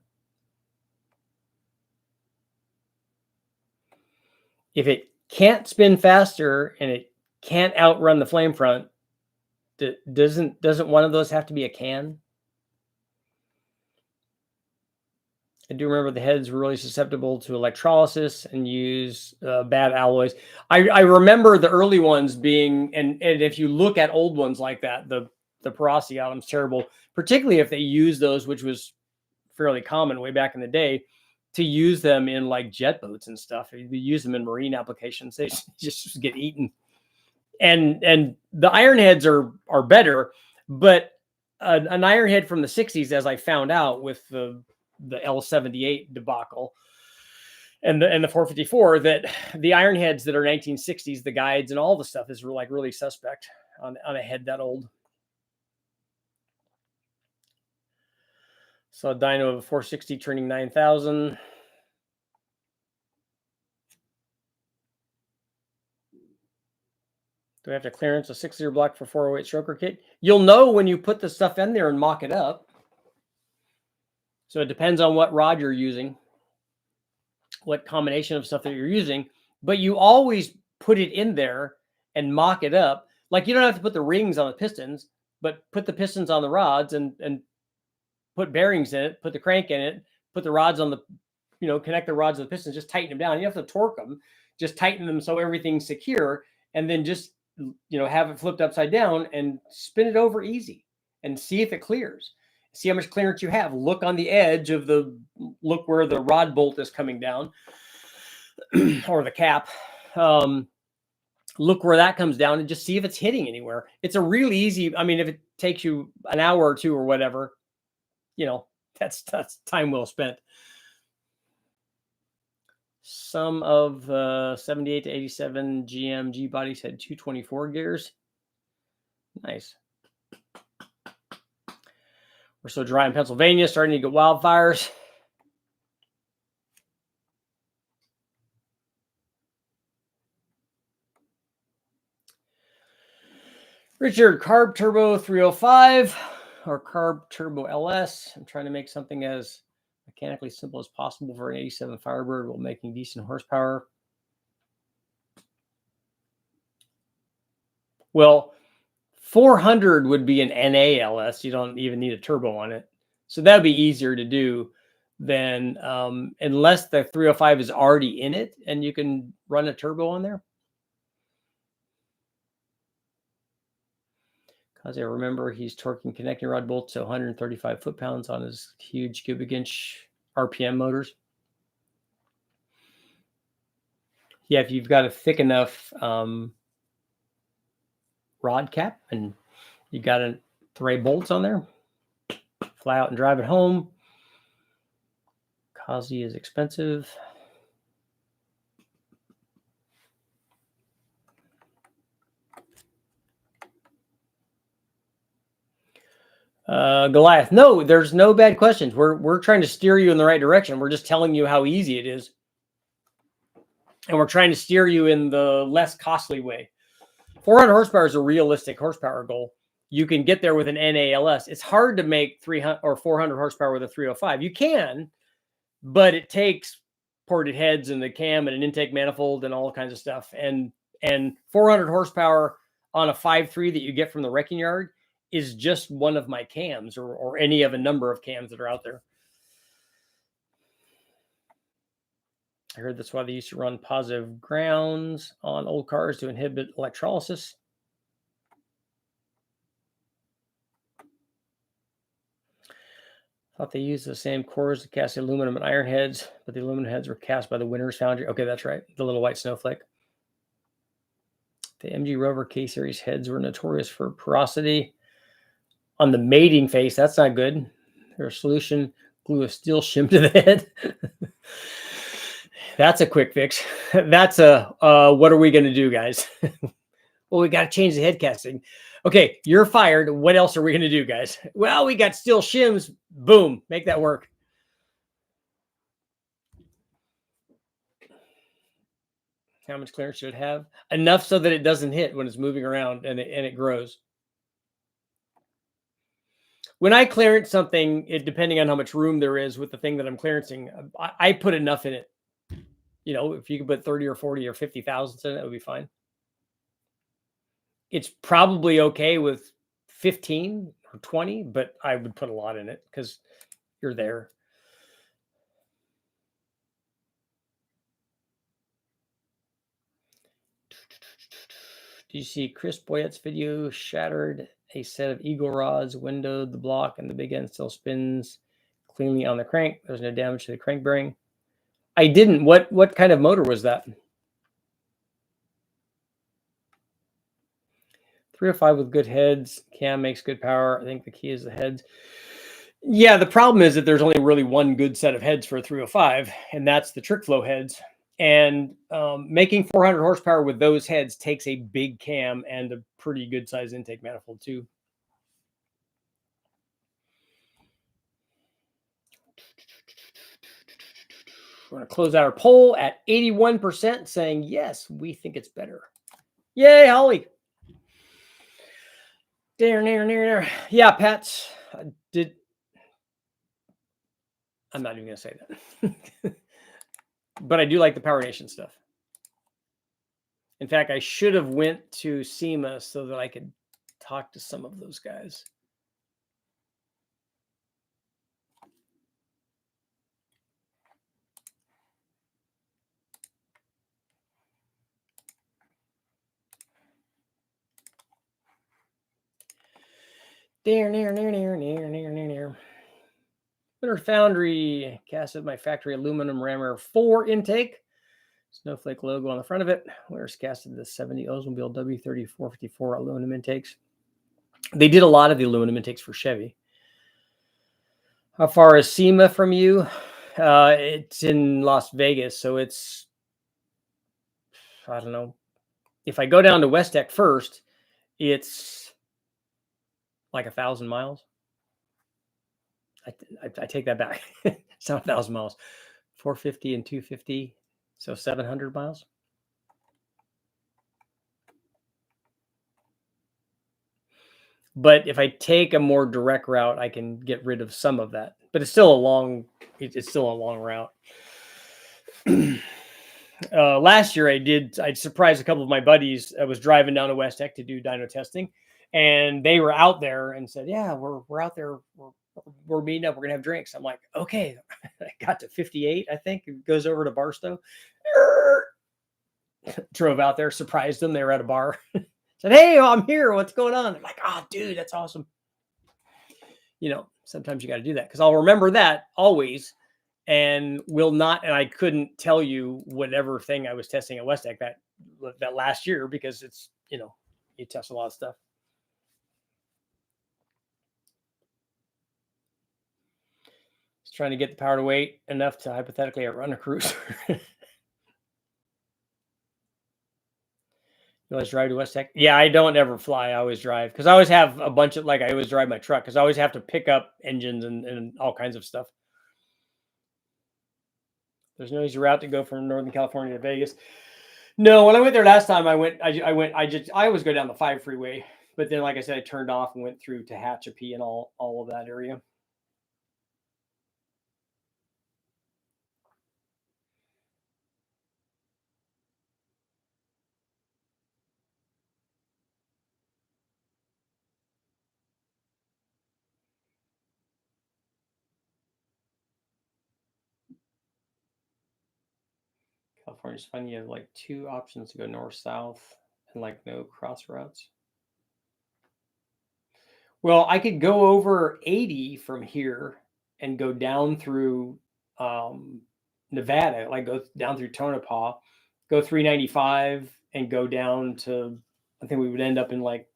Speaker 1: If it can't spin faster and it can't outrun the flame front, doesn't one of those have to be a can? I do remember the heads were really susceptible to electrolysis and use bad alloys. I remember the early ones being, and if you look at old ones like that, the Parasi Atom's terrible, particularly if they use those, which was fairly common way back in the day, to use them in like jet boats and stuff. You use them in marine applications, they just get eaten. And the iron heads are better, but an iron head from the 60s, as I found out with the L78 debacle and the 454, that the iron heads that are 1960s, the guides and all the stuff is like really suspect on a head that old. So a dyno of a 460 turning 9,000. Do we have to clearance a 6-0 block for 408 stroker kit? You'll know when you put the stuff in there and mock it up. So it depends on what rod you're using, what combination of stuff that you're using, but you always put it in there and mock it up. Like you don't have to put the rings on the pistons, but put the pistons on the rods and put bearings in it, put the crank in it, put the rods on the, connect the rods to the pistons, just tighten them down. You have to torque them, just tighten them so everything's secure, and then just, have it flipped upside down and spin it over easy and see if it clears. See how much clearance you have. Look on the edge of look where the rod bolt is coming down or the cap. Look where that comes down and just see if it's hitting anywhere. It's a really easy, I mean, if it takes you an hour or two or whatever, that's time well spent. Some of the 78 to 87 GM G bodies had 224 gears. Nice. We're so dry in Pennsylvania, starting to get wildfires. Richard, carb turbo 305 or carb turbo LS. I'm trying to make something as mechanically simple as possible for an 87 Firebird while making decent horsepower. Well, 400 would be an NA LS. You don't even need a turbo on it. So that would be easier to do than, unless the 305 is already in it and you can run a turbo on there. Because I remember he's torquing connecting rod bolts to 135 foot-pounds on his huge cubic inch RPM motors. Yeah, if you've got a thick enough rod cap, and you got to thread bolts on there. Fly out and drive it home. Kazi is expensive. Goliath. No, there's no bad questions. We're trying to steer you in the right direction. We're just telling you how easy it is. And we're trying to steer you in the less costly way. 400 horsepower is a realistic horsepower goal. You can get there with an NALS. It's hard to make 300 or 400 horsepower with a 305. You can, but it takes ported heads and the cam and an intake manifold and all kinds of stuff. And 400 horsepower on a 5.3 that you get from the wrecking yard is just one of my cams, or any of a number of cams that are out there. I heard that's why they used to run positive grounds on old cars to inhibit electrolysis. Thought they used the same cores to cast aluminum and iron heads, but the aluminum heads were cast by the Winners Foundry. Okay, that's right. The little white snowflake. The MG Rover K-Series heads were notorious for porosity on the mating face. That's not good. Their solution, glue a steel shim to the head. That's a quick fix. That's a, what are we going to do, guys? Well, we got to change the head casting. Okay, you're fired. What else are we going to do, guys? Well, we got steel shims. Boom, make that work. How much clearance should it have? Enough so that it doesn't hit when it's moving around and it grows. When I clearance something, depending on how much room there is with the thing that I'm clearancing, I put enough in it. You know, if you could put 30 or 40 or 50 thousandths in it, that would be fine. It's probably okay with 15 or 20, but I would put a lot in it because you're there. Did you see Chris Boyette's video? Shattered a set of eagle rods, windowed the block, and the big end still spins cleanly on the crank. There's no damage to the crank bearing. I didn't. What kind of motor was that? 305 with good heads. Cam makes good power. I think the key is the heads. Yeah, the problem is that there's only really one good set of heads for a 305, and that's the trick flow heads. And making 400 horsepower with those heads takes a big cam and a pretty good size intake manifold too. We're going to close out our poll at 81% saying, yes, we think it's better. Yay, Holly. There. Yeah, Pat, I'm not even going to say that. But I do like the Power Nation stuff. In fact, I should have went to SEMA so that I could talk to some of those guys. Near. Winter Foundry casted my factory aluminum rammer 4 intake. Snowflake logo on the front of it. Winter's casted the 70 Oldsmobile W3454 aluminum intakes. They did a lot of the aluminum intakes for Chevy. How far is SEMA from you? It's in Las Vegas, so it's, I don't know. If I go down to West Tech first, it's like 1,000 miles. I take that back. It's not 1,000 miles. 450 and 250, so 700 miles. But if I take a more direct route, I can get rid of some of that. But it's still a long route. Last year I surprised a couple of my buddies. I was driving down to West Tech to do dyno testing, and they were out there and said, yeah, we're out there. We're meeting up. We're gonna have drinks. I'm like, okay. I got to 58, I think. It goes over to Barstow. Drove out there, surprised them. They were at a bar. Said, hey, I'm here. What's going on? I'm like, oh, dude, that's awesome. You know, sometimes you got to do that because I'll remember that always, and will not. And I couldn't tell you whatever thing I was testing at West Tech that last year because it's, you know, you test a lot of stuff. Just trying to get the power to weight enough to hypothetically outrun a cruiser. You always drive to West Texas? Yeah, I don't ever fly. I always drive because I always have a bunch of, like, I always drive my truck because I always have to pick up engines and all kinds of stuff. There's no easy route to go from Northern California to Vegas. No, when I went there last time, I always go down the 5 freeway, but then, like I said, I turned off and went through Tehachapi and all of that area. California's fun. You have like 2 options to go north, south, and like no cross routes. Well, I could go over 80 from here and go down through Nevada, like go down through Tonopah, go 395 and go down to, I think we would end up in like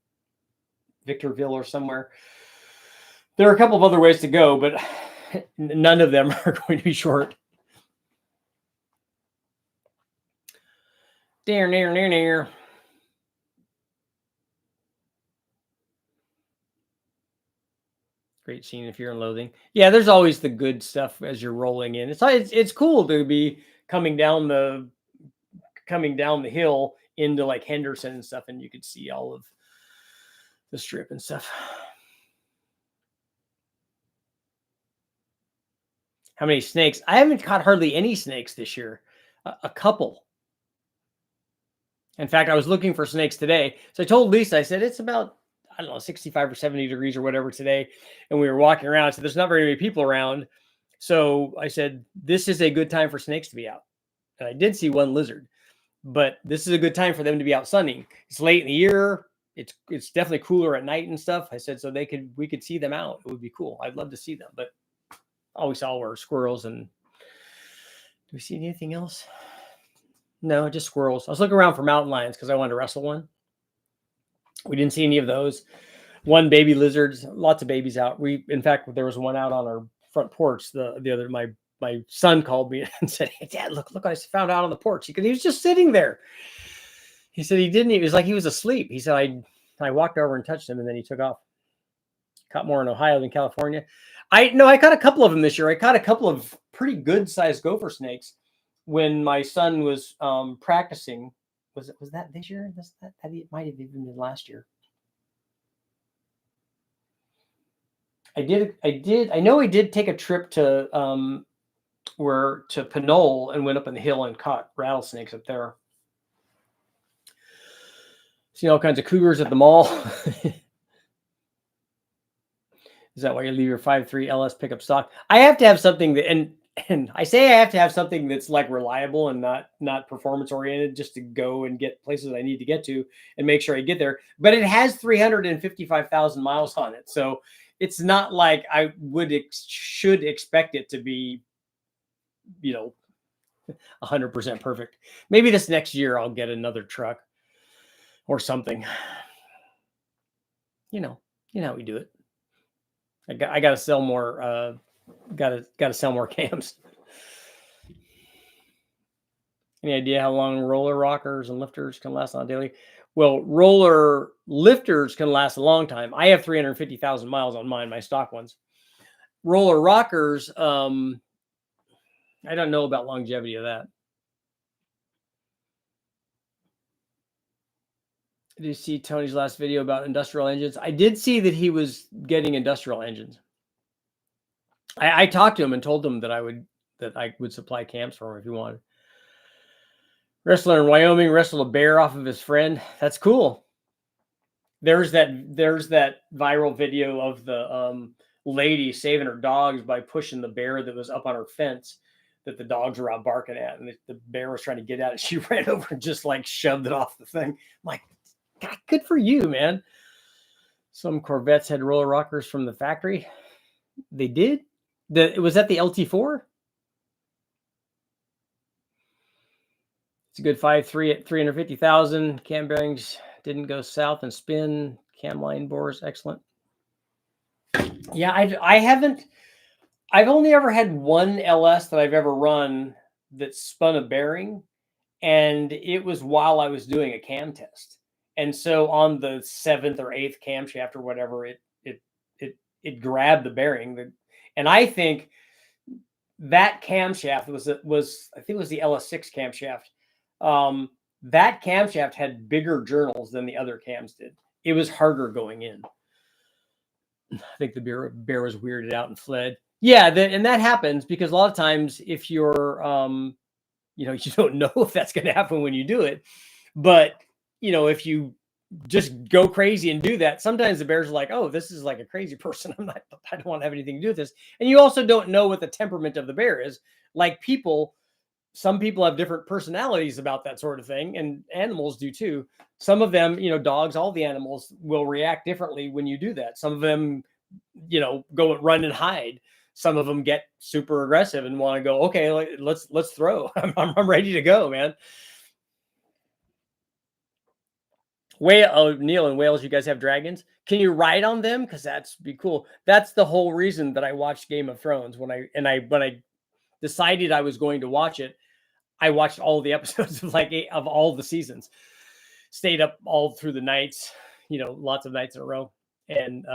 Speaker 1: Victorville or somewhere. There are a couple of other ways to go, but none of them are going to be short. Near. Great scene if you're in Loathing. Yeah, there's always the good stuff as you're rolling in. It's cool to be coming down the hill into like Henderson and stuff, and you could see all of the strip and stuff. How many snakes? I haven't caught hardly any snakes this year. A couple. In fact, I was looking for snakes today. So I told Lisa, I said, it's about, I don't know, 65 or 70 degrees or whatever today. And we were walking around. So there's not very many people around. So I said, this is a good time for snakes to be out. And I did see one lizard, but this is a good time for them to be out sunning. It's late in the year. It's definitely cooler at night and stuff. I said, so we could see them out. It would be cool. I'd love to see them, but all we saw were squirrels. And do we see anything else? No, just squirrels. I was looking around for mountain lions because I wanted to wrestle one. We didn't see any of those. One baby lizards, lots of babies out. In fact, there was one out on our front porch. The other, my son called me and said, "Hey, Dad, look what I found out on the porch." Because he was just sitting there. He said he didn't. It was like he was asleep. He said I walked over and touched him, and then he took off. Caught more in Ohio than California. I caught a couple of them this year. I caught a couple of pretty good sized gopher snakes when my son was practicing. Was that this year? It might have even been last year. I know I did take a trip to Pinole and went up in the hill and caught rattlesnakes up there. Seen all kinds of cougars at the mall. Is that why you leave your 5.3 LS pickup stock? I have to have something that, and I say I have to have something that's like reliable and not performance oriented, just to go and get places I need to get to and make sure I get there. But it has 355,000 miles on it, so it's not like I should expect it to be, 100% perfect. Maybe this next year I'll get another truck or something. You know how we do it. I got to sell more. Got to sell more cams. Any idea how long roller rockers and lifters can last on a daily? Well, roller lifters can last a long time. I have 350,000 miles on mine, my stock ones. Roller rockers, I don't know about longevity of that. Did you see Tony's last video about industrial engines? I did see that he was getting industrial engines. I talked to him and told him that I would supply cams for him if he wanted. Wrestler in Wyoming wrestled a bear off of his friend. That's cool. There's that viral video of the lady saving her dogs by pushing the bear that was up on her fence that the dogs were out barking at, and the bear was trying to get at it. She ran over and just like shoved it off the thing. I'm like, God, good for you, man. Some Corvettes had roller rockers from the factory. They did. Was that the LT4? It's a good 5.3 at 350,000. Cam bearings didn't go south and spin. Cam line bores, excellent. Yeah, I haven't. I've only ever had one LS that I've ever run that spun a bearing, and it was while I was doing a cam test. And so on the 7th or 8th camshaft or whatever, it grabbed the bearing. And I think that camshaft was I think it was the LS6 camshaft. That camshaft had bigger journals than the other cams did. It was harder going in. I think the bear was weirded out and fled. Yeah, and that happens because a lot of times if you're, you don't know if that's going to happen when you do it. But, if you just go crazy and do that, sometimes the bears are like, oh, this is like a crazy person. I don't want to have anything to do with this. And you also don't know what the temperament of the bear is. Like some people have different personalities about that sort of thing, and animals do too. Some of them, dogs, all the animals will react differently when you do that. Some of them, go and run and hide. Some of them get super aggressive and want to go, okay, let's throw. I'm ready to go, man. Neil, in Wales, you guys have dragons. Can you ride on them? Because that's be cool. That's the whole reason that I watched Game of Thrones. When I decided I was going to watch it, I watched all the episodes of all the seasons. Stayed up all through the nights, lots of nights in a row. And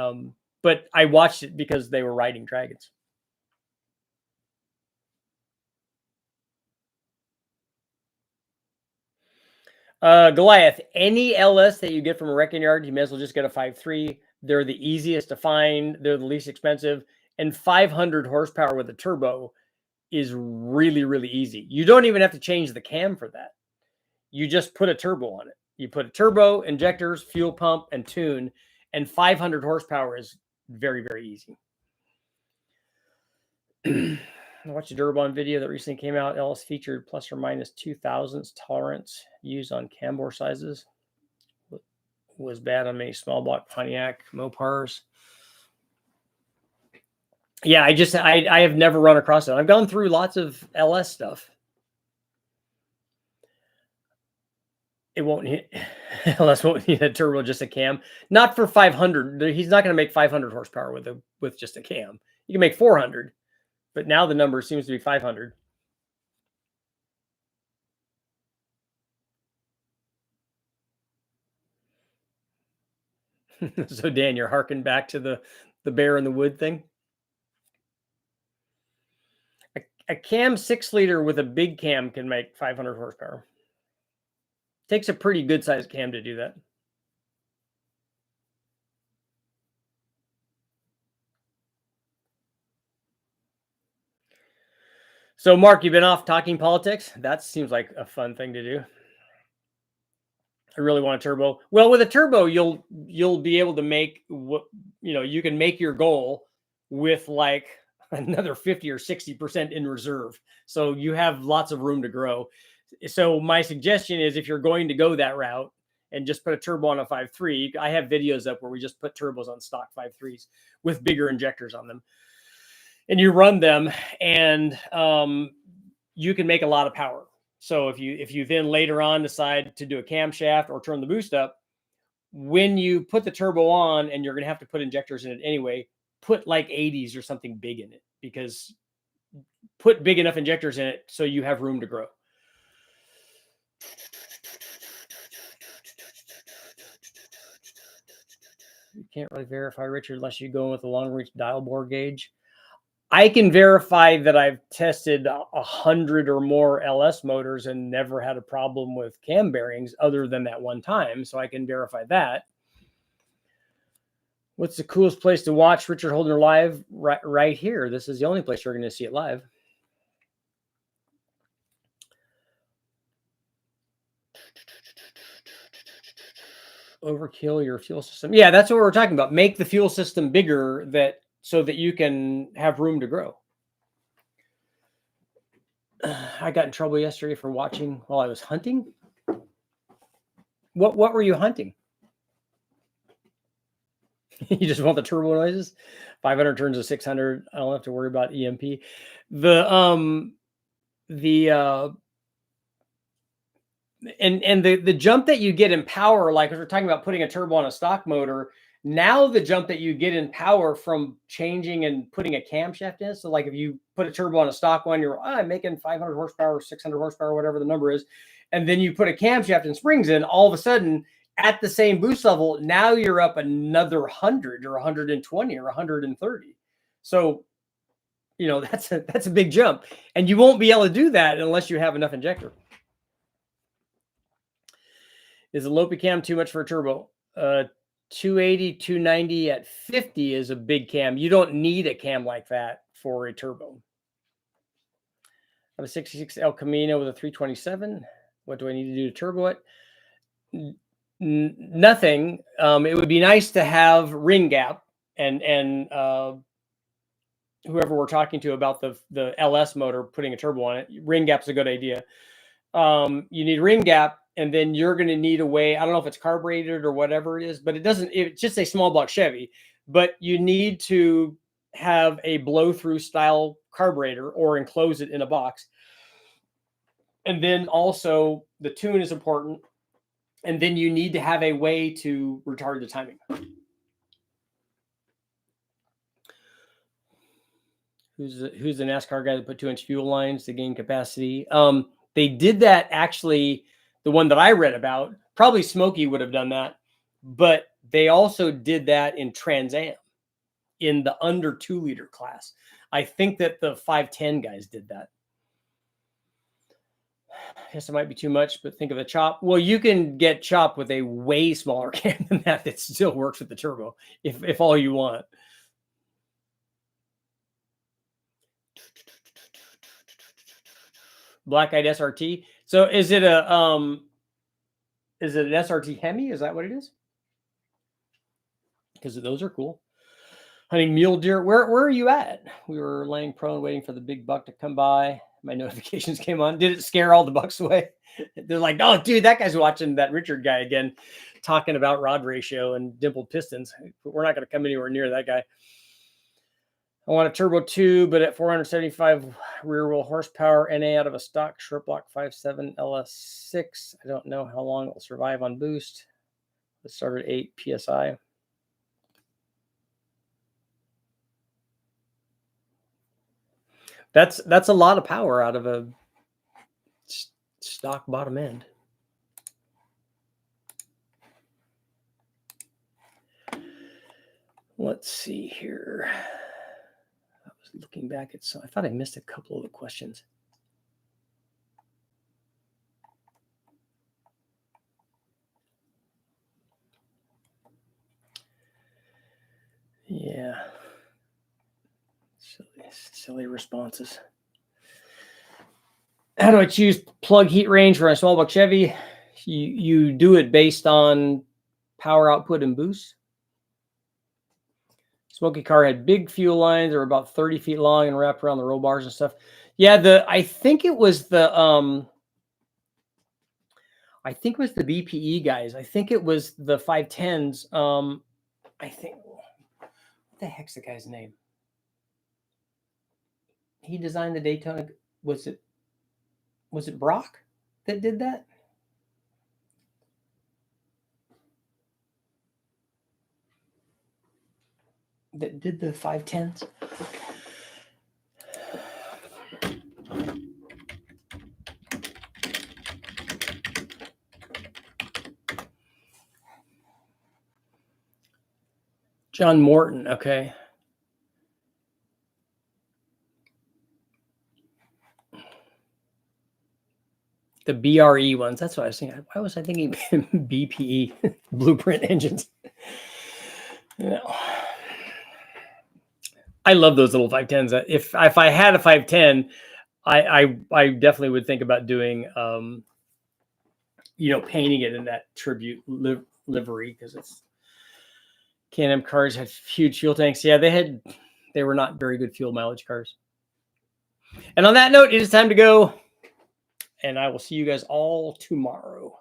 Speaker 1: but I watched it because they were riding dragons. Goliath, any LS that you get from a wrecking yard, you may as well just get a 5.3. They're the easiest to find. They're the least expensive. And 500 horsepower with a turbo is really, really easy. You don't even have to change the cam for that. You just put a turbo on it. You put a turbo, injectors, fuel pump, and tune. And 500 horsepower is very, very easy. I watched a Durabon video that recently came out. LS featured plus or minus 2,000 tolerance used on cam bore sizes. Was bad on many small block Pontiac Mopars. Yeah, I have never run across it. I've gone through lots of LS stuff. It won't hit. LS won't need a turbo, just a cam. Not for 500. He's not going to make 500 horsepower with just a cam. You can make 400. But now the number seems to be 500. So Dan, you're harking back to the bear in the wood thing. A cam 6-liter with a big cam can make 500 horsepower. Takes a pretty good sized cam to do that. So, Mark, you've been off talking politics. That seems like a fun thing to do. I really want a turbo. Well, with a turbo, you'll be able to make what you can make your goal with like another 50 or 60% in reserve. So you have lots of room to grow. So my suggestion is if you're going to go that route and just put a turbo on a 5.3, I have videos up where we just put turbos on stock 5.3s with bigger injectors on them. And you run them, and you can make a lot of power. So if you then later on decide to do a camshaft or turn the boost up, when you put the turbo on, and you're going to have to put injectors in it anyway, put like 80s or something big in it, because put big enough injectors in it so you have room to grow. You can't really verify, Richard, unless you go with a long reach dial bore gauge. I can verify that I've tested 100 or more LS motors and never had a problem with cam bearings other than that one time. So I can verify that. What's the coolest place to watch Richard Holdner live? Right here. This is the only place you're going to see it live. Overkill your fuel system. Yeah, that's what we're talking about. Make the fuel system bigger so that you can have room to grow. I got in trouble yesterday for watching while I was hunting. What were you hunting? You just want the turbo noises? 500 turns to 600. I don't have to worry about EMP. and the jump that you get in power, like if we're talking about putting a turbo on a stock motor, now the jump that you get in power from changing and putting a camshaft in. So like if you put a turbo on a stock one, you're I'm making 500 horsepower, 600 horsepower, whatever the number is. And then you put a camshaft and springs in, all of a sudden at the same boost level, now you're up another 100 or 120 or 130. So, you know, that's a big jump. And you won't be able to do that unless you have enough injector. Is a Lopi cam too much for a turbo? 280, 290 at 50 is a big cam. You don't need a cam like that for a turbo. I have a 66 El Camino with a 327. What do I need to do to turbo it? Nothing. It would be nice to have ring gap and whoever we're talking to about the LS motor putting a turbo on it. Ring gap's a good idea. You need ring gap. And then you're going to need a way, I don't know if it's carbureted or whatever it is, but it's just a small block Chevy, but you need to have a blow through style carburetor or enclose it in a box. And then also the tune is important. And then you need to have a way to retard the timing. Who's the NASCAR guy that put 2-inch fuel lines to gain capacity? They did that actually. The one that I read about, probably Smokey would have done that, but they also did that in Trans Am in the under 2-liter class. I think that the 510 guys did that. I guess it might be too much, but think of a chop. Well, you can get chop with a way smaller cam than that still works with the turbo if all you want. Black-eyed SRT. So is it an SRT Hemi? Is that what it is? Because those are cool. Hunting mule deer. Where are you at? We were laying prone waiting for the big buck to come by. My notifications came on. Did it scare all the bucks away? They're like, oh, dude, that guy's watching that Richard guy again, talking about rod ratio and dimpled pistons. We're not going to come anywhere near that guy. I want a turbo 2, but at 475 rear wheel horsepower, NA out of a stock short block 5.7 LS6. I don't know how long it will survive on boost. Let's start at 8 PSI. That's a lot of power out of a stock bottom end. Let's see here. Looking back at some, I thought I missed a couple of the questions. Yeah. Silly responses. How do I choose plug heat range for a small block Chevy? You do it based on power output and boost. Smoky car had big fuel lines. They were about 30 feet long and wrapped around the roll bars and stuff. Yeah, I think it was the BPE guys. I think it was the 510s. I think, what the heck's the guy's name? He designed the Daytona. Was it Brock that did that? That did the 510s? John Morton, okay. The BRE ones. That's what I was thinking. Why was I thinking BPE, Blueprint Engines? No. I love those little 510s. If I had a 510, I definitely would think about doing, painting it in that tribute livery, because it's Can-Am cars had huge fuel tanks. Yeah, they were not very good fuel mileage cars. And on that note, it is time to go. And I will see you guys all tomorrow.